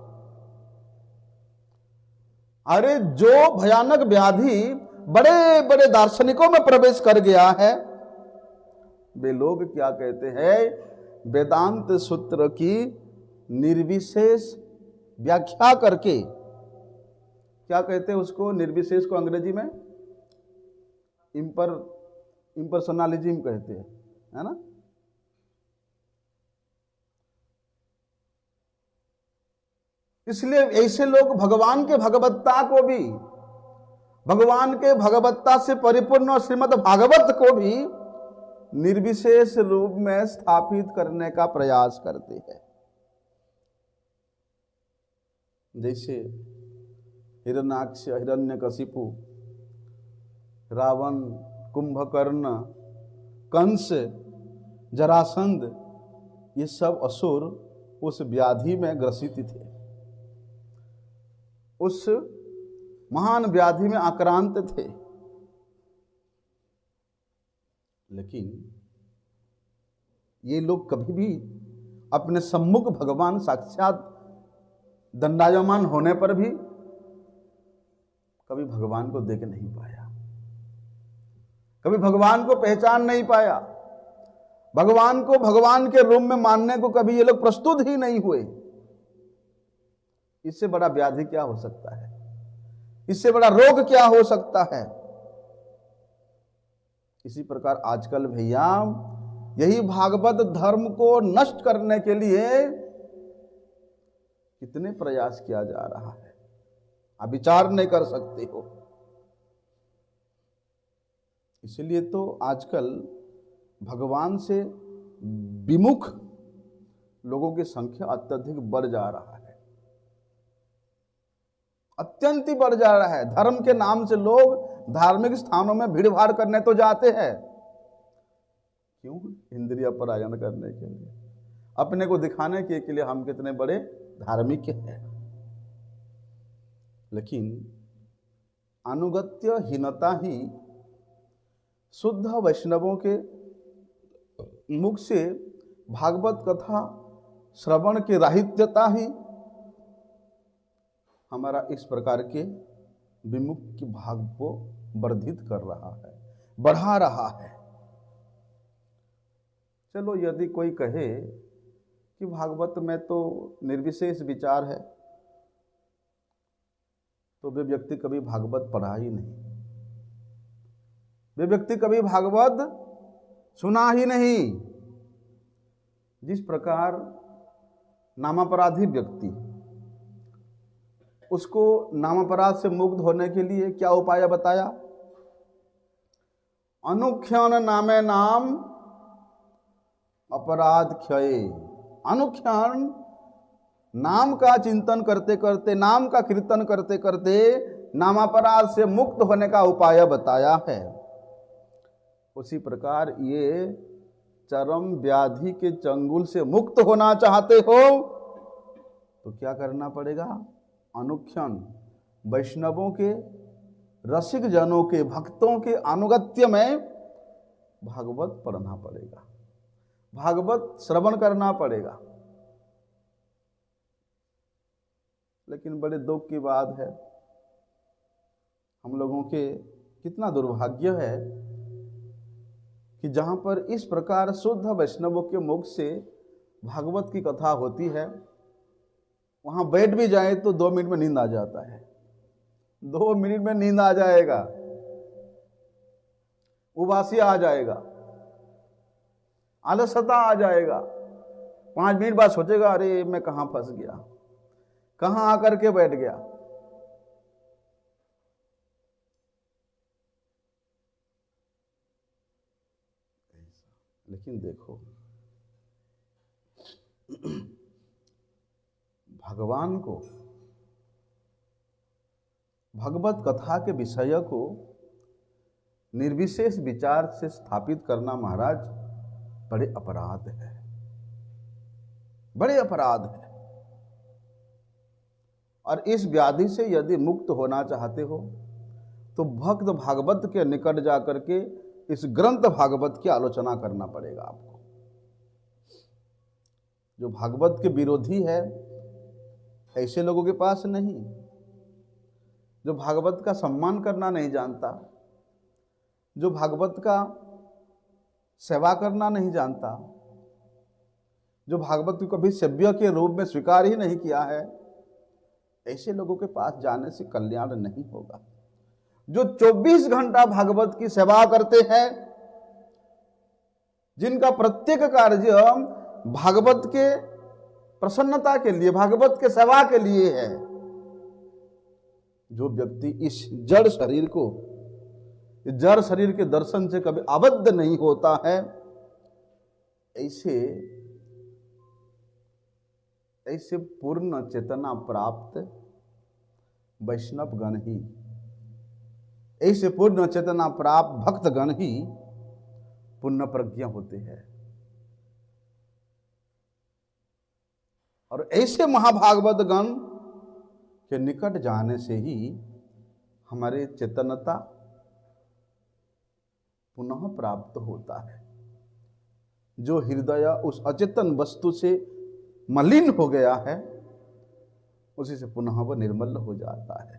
अरे जो भयानक व्याधि बड़े बड़े दार्शनिकों में प्रवेश कर गया है, वे लोग क्या कहते हैं? वेदांत सूत्र की निर्विशेष व्याख्या करके, क्या कहते हैं उसको? निर्विशेष को अंग्रेजी में इम्पर्सनलिज्म कहते हैं, है ना? इसलिए ऐसे लोग भगवान के भगवत्ता को भी, भगवान के भगवत्ता से परिपूर्ण श्रीमद् भागवत को भी निर्विशेष रूप में स्थापित करने का प्रयास करते हैं। जैसे हिरण्याक्ष, हिरण्यकशिपु, रावण, कुंभकर्ण, कंस, जरासंध, ये सब असुर उस व्याधि में ग्रसित थे, उस महान व्याधि में आक्रांत थे। लेकिन ये लोग कभी भी अपने सम्मुख भगवान साक्षात दंडायमान होने पर भी कभी भगवान को देख नहीं पाया, कभी भगवान को पहचान नहीं पाया, भगवान को भगवान के रूप में मानने को कभी ये लोग प्रस्तुत ही नहीं हुए। इससे बड़ा व्याधि क्या हो सकता है? इससे बड़ा रोग क्या हो सकता है? इसी प्रकार आजकल भैया यही भागवत धर्म को नष्ट करने के लिए कितने प्रयास किया जा रहा है, आप विचार नहीं कर सकते हो। इसलिए तो आजकल भगवान से विमुख लोगों की संख्या अत्यधिक बढ़ जा रहा है, अत्यंत ही बढ़ जा रहा है। धर्म के नाम से लोग धार्मिक स्थानों में भीड़ भाड़ करने तो जाते हैं, क्यों? इंद्रिय परायण करने के लिए, अपने को दिखाने के लिए हम कितने बड़े धार्मिक हैं। लेकिन अनुगत्य हीनता ही, शुद्ध वैष्णवों के मुख से भागवत कथा श्रवण की राहित्यता ही हमारा इस प्रकार के विमुख के भाग को वर्धित कर रहा है, बढ़ा रहा है। चलो, यदि कोई कहे कि भागवत में तो निर्विशेष विचार है, तो वे व्यक्ति कभी भागवत पढ़ा ही नहीं, वे व्यक्ति कभी भागवत सुना ही नहीं। जिस प्रकार नामापराधी व्यक्ति, उसको नामापराध से मुक्त होने के लिए क्या उपाय बताया? अनुक्षण नामे नाम अपराध क्षय। अनुक्षण नाम का चिंतन करते करते, नाम का कीर्तन करते करते नामापराध से मुक्त होने का उपाय बताया है। उसी प्रकार ये चरम व्याधि के चंगुल से मुक्त होना चाहते हो तो क्या करना पड़ेगा? अनुक्षण वैष्णवों के, रसिक जनों के, भक्तों के अनुगत्य में भागवत पढ़ना पड़ेगा, भागवत श्रवण करना पड़ेगा। लेकिन बड़े दुख की बात है, हम लोगों के कितना दुर्भाग्य है कि जहाँ पर इस प्रकार शुद्ध वैष्णवों के मुख से भागवत की कथा होती है, वहाँ बैठ भी जाए तो 2 मिनट में नींद आ जाता है, 2 मिनट में नींद आ जाएगा, उबासी आ जाएगा, आलसता आ जाएगा। 5 मिनट बाद सोचेगा, अरे मैं कहाँ फंस गया, कहाँ आकर के बैठ गया। लेकिन देखो, भगवान को, भगवत कथा के विषय को निर्विशेष विचार से स्थापित करना महाराज बड़े अपराध है, बड़े अपराध है। और इस व्याधि से यदि मुक्त होना चाहते हो तो भक्त भागवत के निकट जाकर के इस ग्रंथ भागवत की आलोचना करना पड़ेगा आपको। जो भागवत के विरोधी है, ऐसे लोगों के पास नहीं। जो भागवत का सम्मान करना नहीं जानता, जो भागवत का सेवा करना नहीं जानता, जो भागवत को कभी सेव्य के रूप में स्वीकार ही नहीं किया है, ऐसे लोगों के पास जाने से कल्याण नहीं होगा। जो 24 घंटा भागवत की सेवा करते हैं, जिनका प्रत्येक कार्य भागवत के प्रसन्नता के लिए, भागवत के सेवा के लिए है, जो व्यक्ति इस जड़ शरीर को, जड़ शरीर के दर्शन से कभी आबद्ध नहीं होता है, ऐसे पूर्ण चेतना प्राप्त वैष्णव गण ही, ऐसे पूर्ण चेतना प्राप्त भक्त गण ही पुण्य प्रज्ञा होते हैं। और ऐसे महाभागवत गण के निकट जाने से ही हमारे चेतनता पुनः प्राप्त होता है। जो हृदय उस अचेतन वस्तु से मलिन हो गया है, उसी से पुनः वह निर्मल हो जाता है,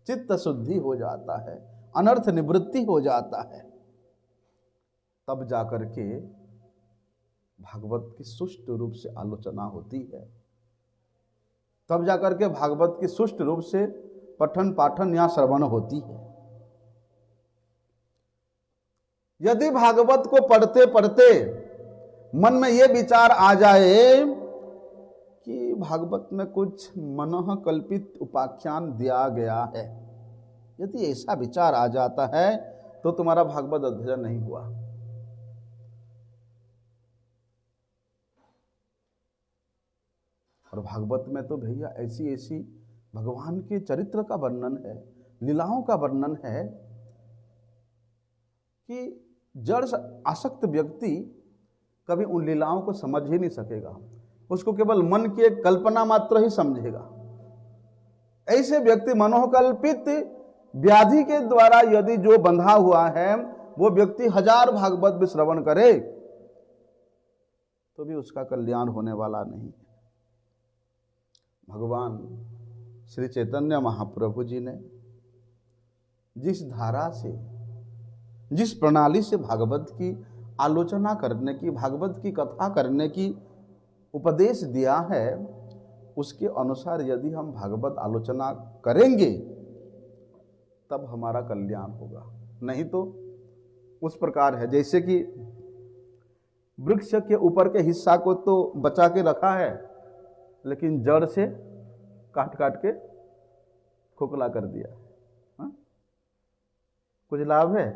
चित्त शुद्धि हो जाता है, अनर्थ निवृत्ति हो जाता है। तब जाकर के भागवत की सुष्ट रूप से आलोचना होती है, तब जाकर के भागवत की सुष्ट रूप से पठन पाठन या श्रवण होती है। यदि भागवत को पढ़ते पढ़ते मन में यह विचार आ जाए कि भागवत में कुछ मनः कल्पित उपाख्यान दिया गया है, यदि ऐसा विचार आ जाता है तो तुम्हारा भागवत अध्ययन नहीं हुआ, और भागवत में तो भैया ऐसी ऐसी भगवान के चरित्र का वर्णन है, लीलाओं का वर्णन है कि जड़ आसक्त व्यक्ति कभी उन लीलाओं को समझ ही नहीं सकेगा, उसको केवल मन की एक कल्पना मात्र ही समझेगा। ऐसे व्यक्ति मनोकल्पित व्याधि के द्वारा यदि जो बंधा हुआ है, वो व्यक्ति 1000 भागवत भी श्रवण करे तो भी उसका कल्याण होने वाला नहीं है। भगवान श्री चैतन्य महाप्रभु जी ने जिस धारा से, जिस प्रणाली से भागवत की आलोचना करने की, भागवत की कथा करने की उपदेश दिया है, उसके अनुसार यदि हम भागवत आलोचना करेंगे तब हमारा कल्याण होगा। नहीं तो उस प्रकार है जैसे कि वृक्ष के ऊपर के हिस्सा को तो बचा के रखा है, लेकिन जड़ से काट काट के खोखला कर दिया। हा? कुछ लाभ है?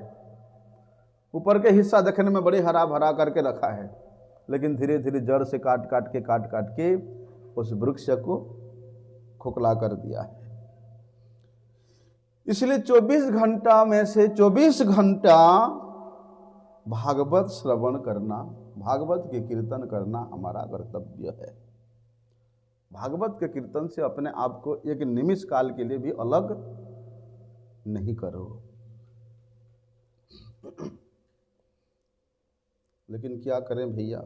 ऊपर के हिस्सा देखने में बड़े हरा भरा करके रखा है, लेकिन धीरे धीरे जड़ से काट काट के उस वृक्ष को खोखला कर दिया है। इसलिए 24 घंटा में से 24 घंटा भागवत श्रवण करना, भागवत के कीर्तन करना हमारा कर्तव्य है। भागवत के कीर्तन से अपने आप को एक निमिष काल के लिए भी अलग नहीं करो। लेकिन क्या करें भैया,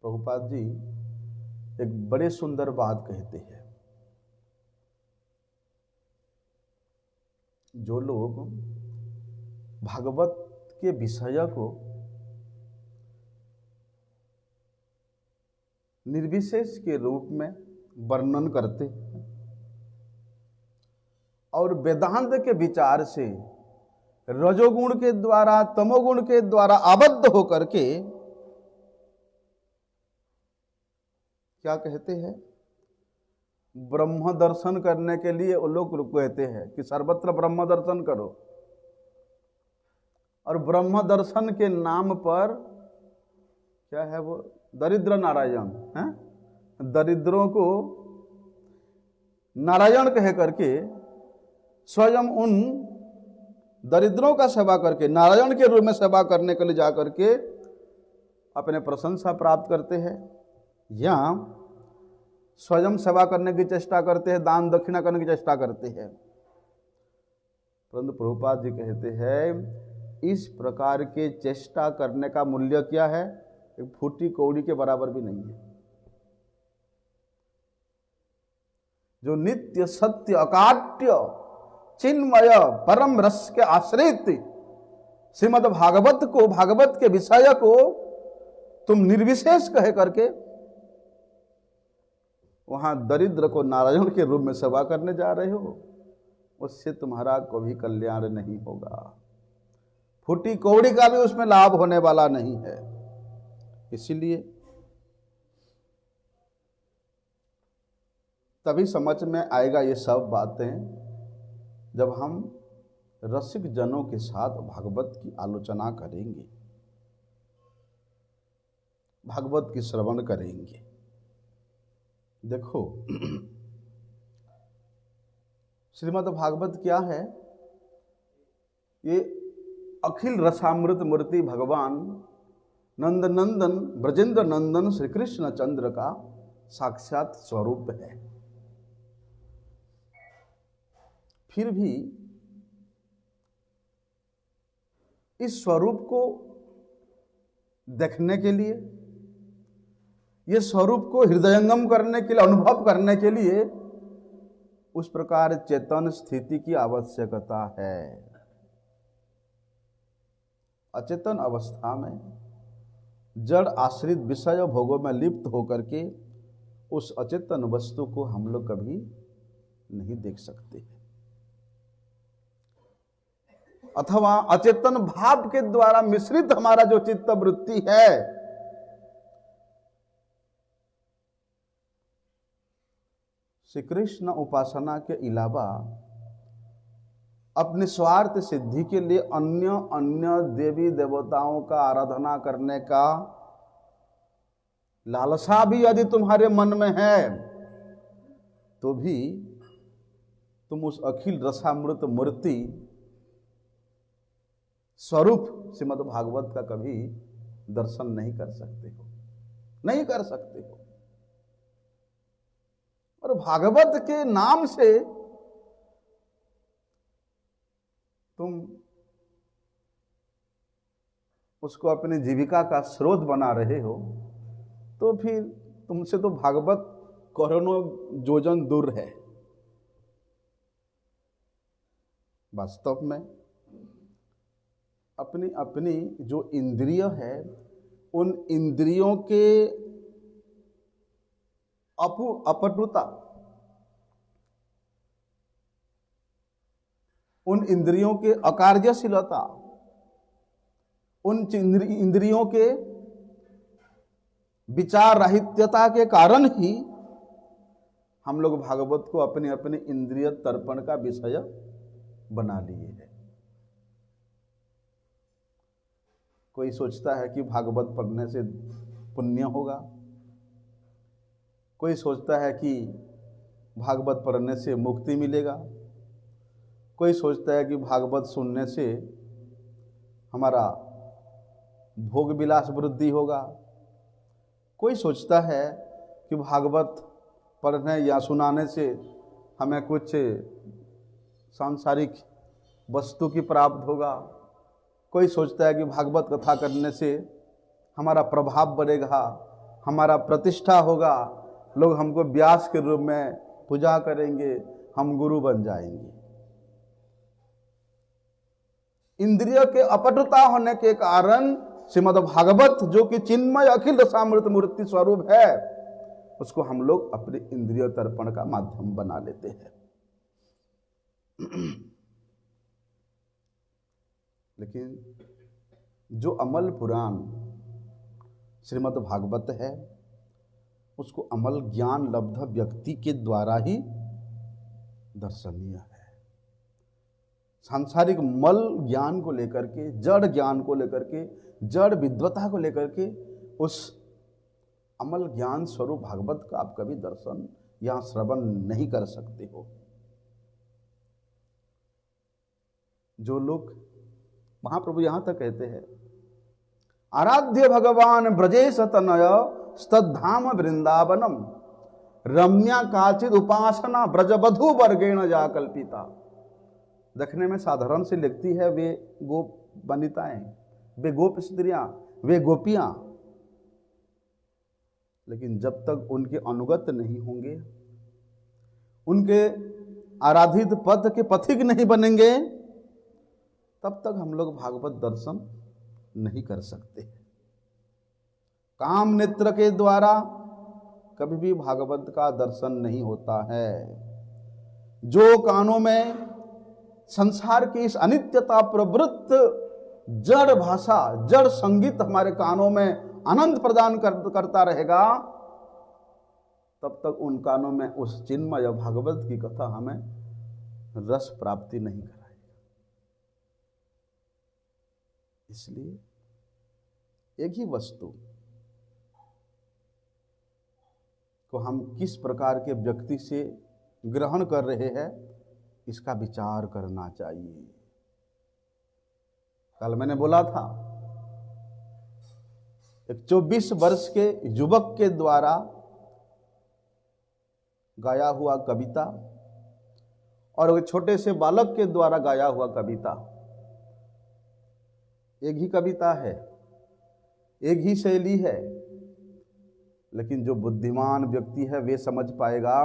प्रभुपाद जी एक बड़े सुंदर बात कहते हैं। जो लोग भागवत के विषय को निर्विशेष के रूप में वर्णन करते हैं और वेदांत के विचार से रजोगुण के द्वारा, तमोगुण के द्वारा आबद्ध होकर के क्या कहते हैं, ब्रह्म दर्शन करने के लिए वो लोग कहते हैं कि सर्वत्र ब्रह्म दर्शन करो, और ब्रह्म दर्शन के नाम पर क्या है वो दरिद्र नारायण है, दरिद्रों को नारायण कह करके स्वयं उन दरिद्रों का सेवा करके नारायण के रूप में सेवा करने के लिए जा करके अपने प्रशंसा प्राप्त करते हैं, या स्वयं सेवा करने की चेष्टा करते हैं, दान दक्षिणा करने की चेष्टा करते हैं। परंतु प्रभुपाद जी कहते हैं इस प्रकार के चेष्टा करने का मूल्य क्या है, एक फूटी कौड़ी के बराबर भी नहीं है। जो नित्य सत्य अकाट्य चिन्मय परम रस के आश्रित श्रीमद् भागवत को, भागवत के विषय को तुम निर्विशेष कह करके वहां दरिद्र को नारायण के रूप में सेवा करने जा रहे हो, उससे तुम्हारा कभी कल्याण नहीं होगा। फूटी कौड़ी का भी उसमें लाभ होने वाला नहीं है। इसीलिए तभी समझ में आएगा ये सब बातें जब हम रसिक जनों के साथ भागवत की आलोचना करेंगे, भागवत की श्रवण करेंगे। देखो श्रीमद् भागवत क्या है, ये अखिल रसामृत मूर्ति भगवान नंदनंदन ब्रजेंद्र नंदन श्री कृष्ण चंद्र का साक्षात स्वरूप है। फिर भी इस स्वरूप को देखने के लिए, ये स्वरूप को हृदयंगम करने के लिए, अनुभव करने के लिए उस प्रकार चेतन स्थिति की आवश्यकता है। अचेतन अवस्था में जड़ आश्रित विषय भोगों में लिप्त होकर के उस अचेतन वस्तु को हम लोग कभी नहीं देख सकते, अथवा अचेतन भाव के द्वारा मिश्रित हमारा जो चित्त वृत्ति है, श्री कृष्ण उपासना के अलावा अपने स्वार्थ सिद्धि के लिए अन्य अन्य देवी देवताओं का आराधना करने का लालसा भी यदि तुम्हारे मन में है तो भी तुम उस अखिल रसामृत मूर्ति स्वरूप श्रीमद् भागवत का कभी दर्शन नहीं कर सकते हो, नहीं कर सकते हो। और भागवत के नाम से तुम उसको अपनी जीविका का स्रोत बना रहे हो, तो फिर तुमसे तो भागवत करोड़ों योजन दूर है। वास्तव में अपनी अपनी जो इंद्रिय है, उन इंद्रियों के अपटुता, उन इंद्रियों के अकार्यशीलता, उन इंद्रियों के विचार राहित्यता के कारण ही हम लोग भागवत को अपने अपने इंद्रिय तर्पण का विषय बना लिए हैं। कोई सोचता है कि भागवत पढ़ने से पुण्य होगा, कोई सोचता है कि भागवत पढ़ने से मुक्ति मिलेगा, कोई सोचता है कि भागवत सुनने से हमारा भोग विलास वृद्धि होगा, कोई सोचता है कि भागवत पढ़ने या सुनाने से हमें कुछ सांसारिक वस्तु की प्राप्त होगा, कोई सोचता है कि भागवत कथा करने से हमारा प्रभाव बढ़ेगा, हमारा प्रतिष्ठा होगा, लोग हमको व्यास के रूप में पूजा करेंगे, हम गुरु बन जाएंगे। इंद्रिय के अपटुता होने के कारण श्रीमद् भागवत जो कि चिन्मय अखिल रसामृत मूर्ति स्वरूप है, उसको हम लोग अपने इंद्रिय तर्पण का माध्यम बना लेते हैं। लेकिन जो अमल पुराण श्रीमद् भागवत है, उसको अमल ज्ञान लब्ध व्यक्ति के द्वारा ही दर्शनीय है। सांसारिक मल ज्ञान को लेकर के, जड़ ज्ञान को लेकर के, जड़ विद्वता को लेकर के उस अमल ज्ञान स्वरूप भागवत का आप कभी दर्शन या श्रवण नहीं कर सकते हो। जो लोग, महाप्रभु यहां तक कहते हैं, आराध्य भगवान ब्रजेश तनय स्तद्धाम वृंदावनम रम्या काचित उपासना ब्रजबधु वर्गेण जा कल्पिता। देखने में साधारण सी लगती है वे गोप वनिताएं, वे गोप स्त्रियां, वे गोपियां, लेकिन जब तक उनके अनुगत नहीं होंगे, उनके आराधित पद के पथिक नहीं बनेंगे, तब तक हम लोग भागवत दर्शन नहीं कर सकते। काम नेत्र के द्वारा कभी भी भागवत का दर्शन नहीं होता है। जो कानों में संसार की इस अनित्यता प्रवृत्त जड़ भाषा, जड़ संगीत हमारे कानों में आनंद प्रदान करता रहेगा, तब तक उन कानों में उस चिन्मय भागवत की कथा हमें रस प्राप्ति नहीं कराएगा। इसलिए एक ही वस्तु को हम किस प्रकार के व्यक्ति से ग्रहण कर रहे हैं, इसका विचार करना चाहिए। कल मैंने बोला था, एक 24 वर्ष के युवक के द्वारा गाया हुआ कविता और एक छोटे से बालक के द्वारा गाया हुआ कविता एक ही कविता है, एक ही शैली है, लेकिन जो बुद्धिमान व्यक्ति है वे समझ पाएगा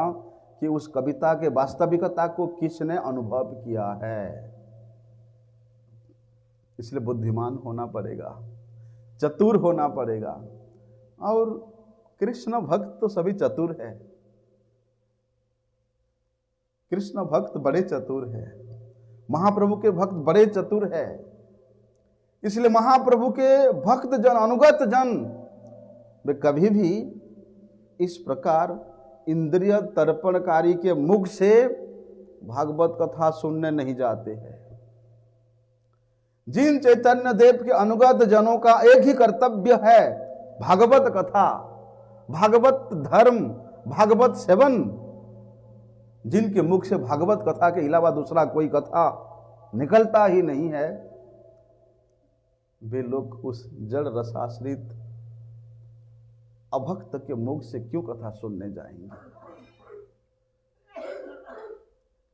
कि उस कविता के वास्तविकता को किसने अनुभव किया है। इसलिए बुद्धिमान होना पड़ेगा, चतुर होना पड़ेगा। और कृष्ण भक्त तो सभी चतुर है, कृष्ण भक्त बड़े चतुर है, महाप्रभु के भक्त बड़े चतुर है। इसलिए महाप्रभु के भक्त जन, अनुगत जन, वे कभी भी इस प्रकार इंद्रिय तर्पणकारी के मुख से भागवत कथा सुनने नहीं जाते हैं। जिन चैतन्य देव के अनुगत जनों का एक ही कर्तव्य है भागवत कथा, भागवत धर्म, भागवत सेवन, जिनके मुख से भागवत कथा के अलावा दूसरा कोई कथा निकलता ही नहीं है, वे लोग उस जड़ रसाश्रित अभक्त के मुख से क्यों कथा सुनने जाएंगे।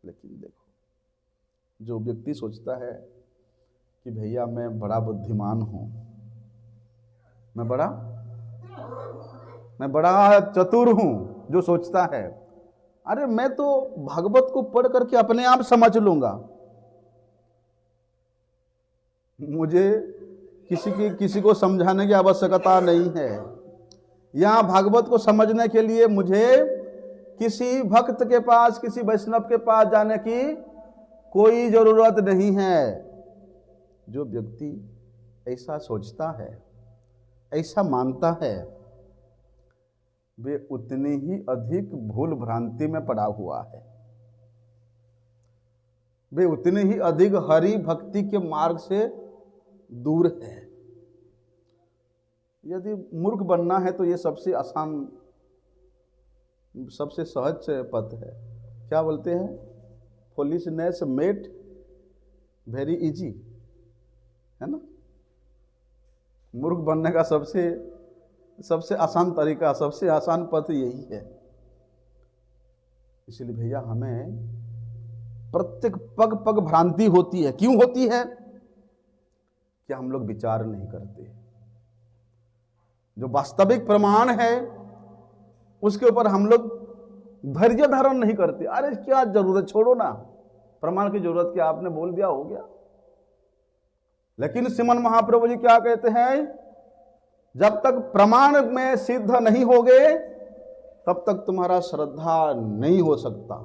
लेकिन देखो, जो व्यक्ति सोचता है कि भैया मैं बड़ा बुद्धिमान हूं, मैं बड़ा चतुर हूं, जो सोचता है अरे मैं तो भागवत को पढ़ करके अपने आप समझ लूंगा, मुझे किसी को समझाने की आवश्यकता नहीं है, यहां भागवत को समझने के लिए मुझे किसी भक्त के पास, किसी वैष्णव के पास जाने की कोई जरूरत नहीं है। जो व्यक्ति ऐसा सोचता है, ऐसा मानता है, वे उतनी ही अधिक भूल भ्रांति में पड़ा हुआ है, वे उतने ही अधिक हरि भक्ति के मार्ग से दूर है। यदि मूर्ख बनना है तो ये सबसे आसान, सबसे सहज पथ है। क्या बोलते हैं, फॉलिशनेस मेड वेरी इजी, है ना। मूर्ख बनने का सबसे आसान तरीका, सबसे आसान पथ यही है। इसलिए भैया हमें प्रत्येक पग पग भ्रांति होती है। क्यों होती है? क्या हम लोग विचार नहीं करते। जो वास्तविक प्रमाण है उसके ऊपर हम लोग धैर्य धारण नहीं करते। अरे क्या जरूरत, छोड़ो ना, प्रमाण की जरूरत क्या, आपने बोल दिया हो गया। लेकिन श्रीमन महाप्रभु जी क्या कहते हैं, जब तक प्रमाण में सिद्ध नहीं होगे तब तक तुम्हारा श्रद्धा नहीं हो सकता।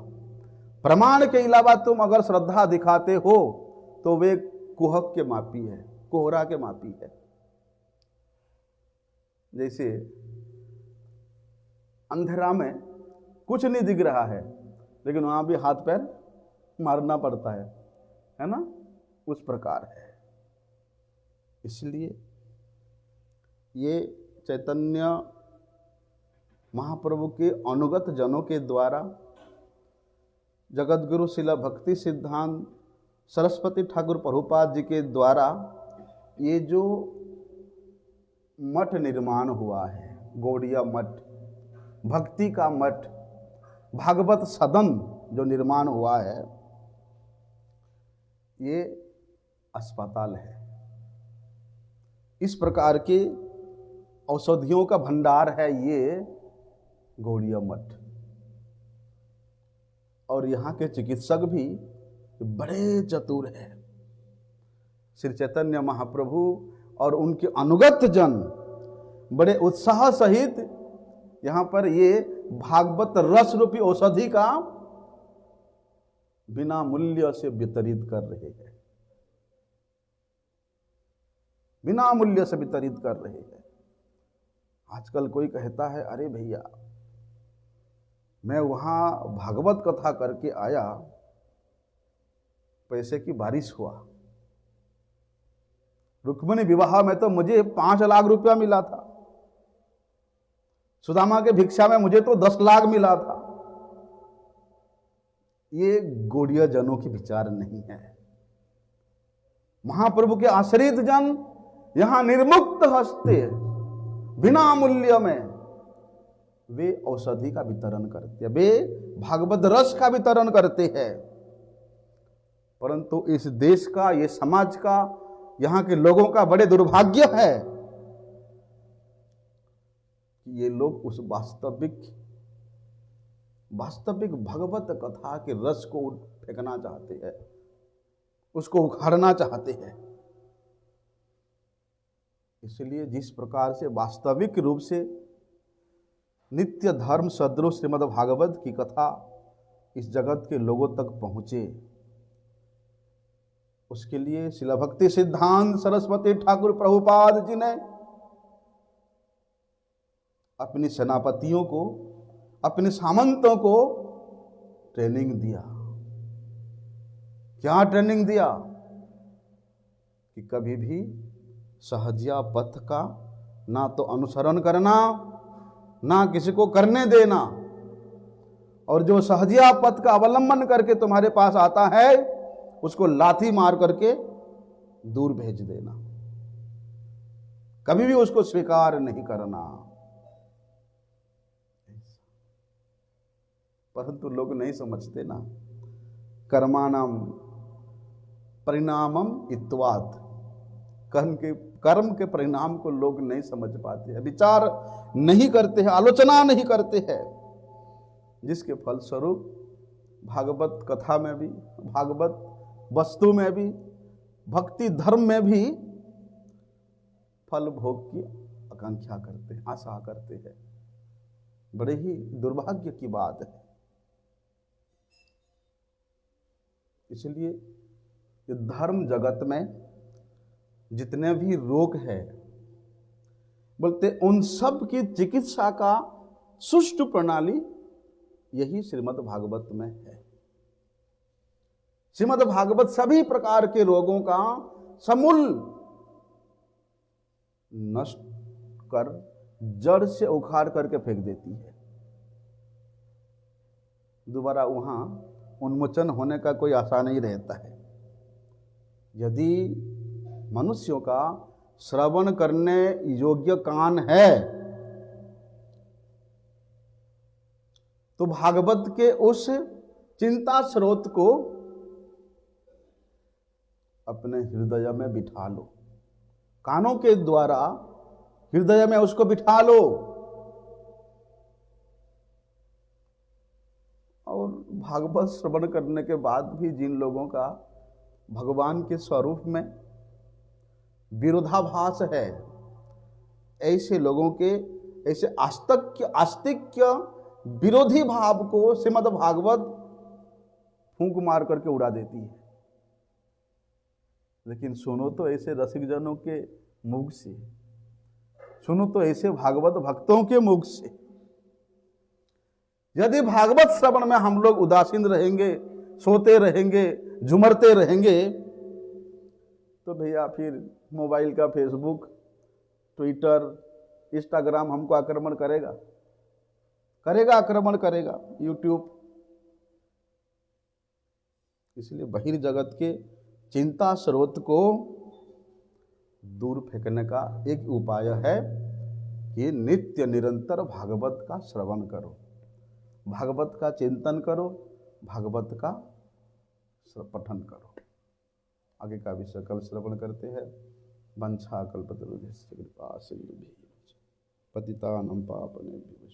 प्रमाण के अलावा तुम अगर श्रद्धा दिखाते हो तो वे कुहक के मापी है, कोहरा के मापी है। जैसे अंधेरा में कुछ नहीं दिख रहा है, लेकिन वहां भी हाथ पैर मारना पड़ता है ना, उस प्रकार है। इसलिए ये चैतन्य महाप्रभु के अनुगत जनों के द्वारा जगतगुरु शिला भक्ति सिद्धांत सरस्वती ठाकुर प्रभुपाद जी के द्वारा ये जो मठ निर्माण हुआ है, गौड़िया मठ, भक्ति का मठ, भागवत सदन जो निर्माण हुआ है, ये अस्पताल है। इस प्रकार के औषधियों का भंडार है ये गौड़िया मठ। और यहाँ के चिकित्सक भी बड़े चतुर हैं। श्री चैतन्य महाप्रभु और उनके अनुगत जन बड़े उत्साह सहित यहाँ पर ये भागवत रस रूपी औषधि का बिना मूल्य से वितरित कर रहे हैं, बिना मूल्य से वितरित कर रहे हैं। आजकल कोई कहता है अरे भैया मैं वहां भागवत कथा करके आया, पैसे की बारिश हुआ। रुक्मिणी विवाह में तो मुझे 5 लाख रुपया मिला था, सुदामा के भिक्षा में मुझे तो 10 लाख मिला था। ये गौड़िया जनों की विचार नहीं है। महाप्रभु के आश्रित जन यहां निर्मुक्त हस्ते बिना मूल्य में वे औषधि का वितरण करते हैं, वे भागवत रस का वितरण करते हैं। परंतु इस देश का, ये समाज का, यहां के लोगों का बड़े दुर्भाग्य है कि ये लोग उस वास्तविक भगवत कथा के रस को फेंकना चाहते हैं, उसको उखाड़ना चाहते हैं। इसलिए जिस प्रकार से वास्तविक रूप से नित्य धर्म सदृश श्रीमद् भागवत की कथा इस जगत के लोगों तक पहुंचे, उसके लिए शिला भक्ति सिद्धांत सरस्वती ठाकुर प्रभुपाद जी ने अपनी सेनापतियों को, अपने सामंतों को ट्रेनिंग दिया। क्या ट्रेनिंग दिया? कि कभी भी सहजिया पथ का ना तो अनुसरण करना, ना किसी को करने देना, और जो सहजिया पथ का अवलंबन करके तुम्हारे पास आता है उसको लाठी मार करके दूर भेज देना, कभी भी उसको स्वीकार नहीं करना। परंतु लोग नहीं समझते ना, कर्माणाम परिणामम इत्वात्, कर्म के परिणाम को लोग नहीं समझ पाते हैं, विचार नहीं करते हैं, आलोचना नहीं करते हैं, जिसके फलस्वरूप भागवत कथा में भी, भागवत वस्तु में भी, भक्ति धर्म में भी फल भोग की आकांक्षा करते हैं, आशा करते हैं। बड़े ही दुर्भाग्य की बात है। इसलिए ये धर्म जगत में जितने भी रोग है, बोलते उन सब की चिकित्सा का सुष्ठु प्रणाली यही श्रीमद् भागवत में है। श्रीमद् भागवत सभी प्रकार के रोगों का समूल नष्ट कर जड़ से उखाड़ करके फेंक देती है। दोबारा वहां उन्मोचन होने का कोई आशा नहीं रहता है। यदि मनुष्यों का श्रवण करने योग्य कान है तो भागवत के उस चिंता स्रोत को अपने हृदय में बिठा लो, कानों के द्वारा हृदय में उसको बिठा लो। और भागवत श्रवण करने के बाद भी जिन लोगों का भगवान के स्वरूप में विरोधाभास है, ऐसे लोगों के ऐसे आस्तिक्य विरोधी भाव को श्रीमद् भागवत फूंक मार करके उड़ा देती है। लेकिन सुनो तो ऐसे रसिक जनों के मुख से, सुनो तो ऐसे भागवत भक्तों के मुख से। यदि भागवत श्रवण में हम लोग उदासीन रहेंगे, सोते रहेंगे, झुमरते रहेंगे, तो भैया फिर मोबाइल का फेसबुक, ट्विटर, इंस्टाग्राम हमको आक्रमण करेगा, आक्रमण करेगा, यूट्यूब। इसलिए बहिर्जगत के चिंता स्रोत को दूर फेंकने का एक उपाय है कि नित्य निरंतर भागवत का श्रवण करो, भागवत का चिंतन करो, भागवत का पठन करो। आगे का विषय कल श्रवण करते हैं। वंशा कल्पतरुभ्यश्च कृपा सिंधुभ्यः पतितानां पावनेभ्यो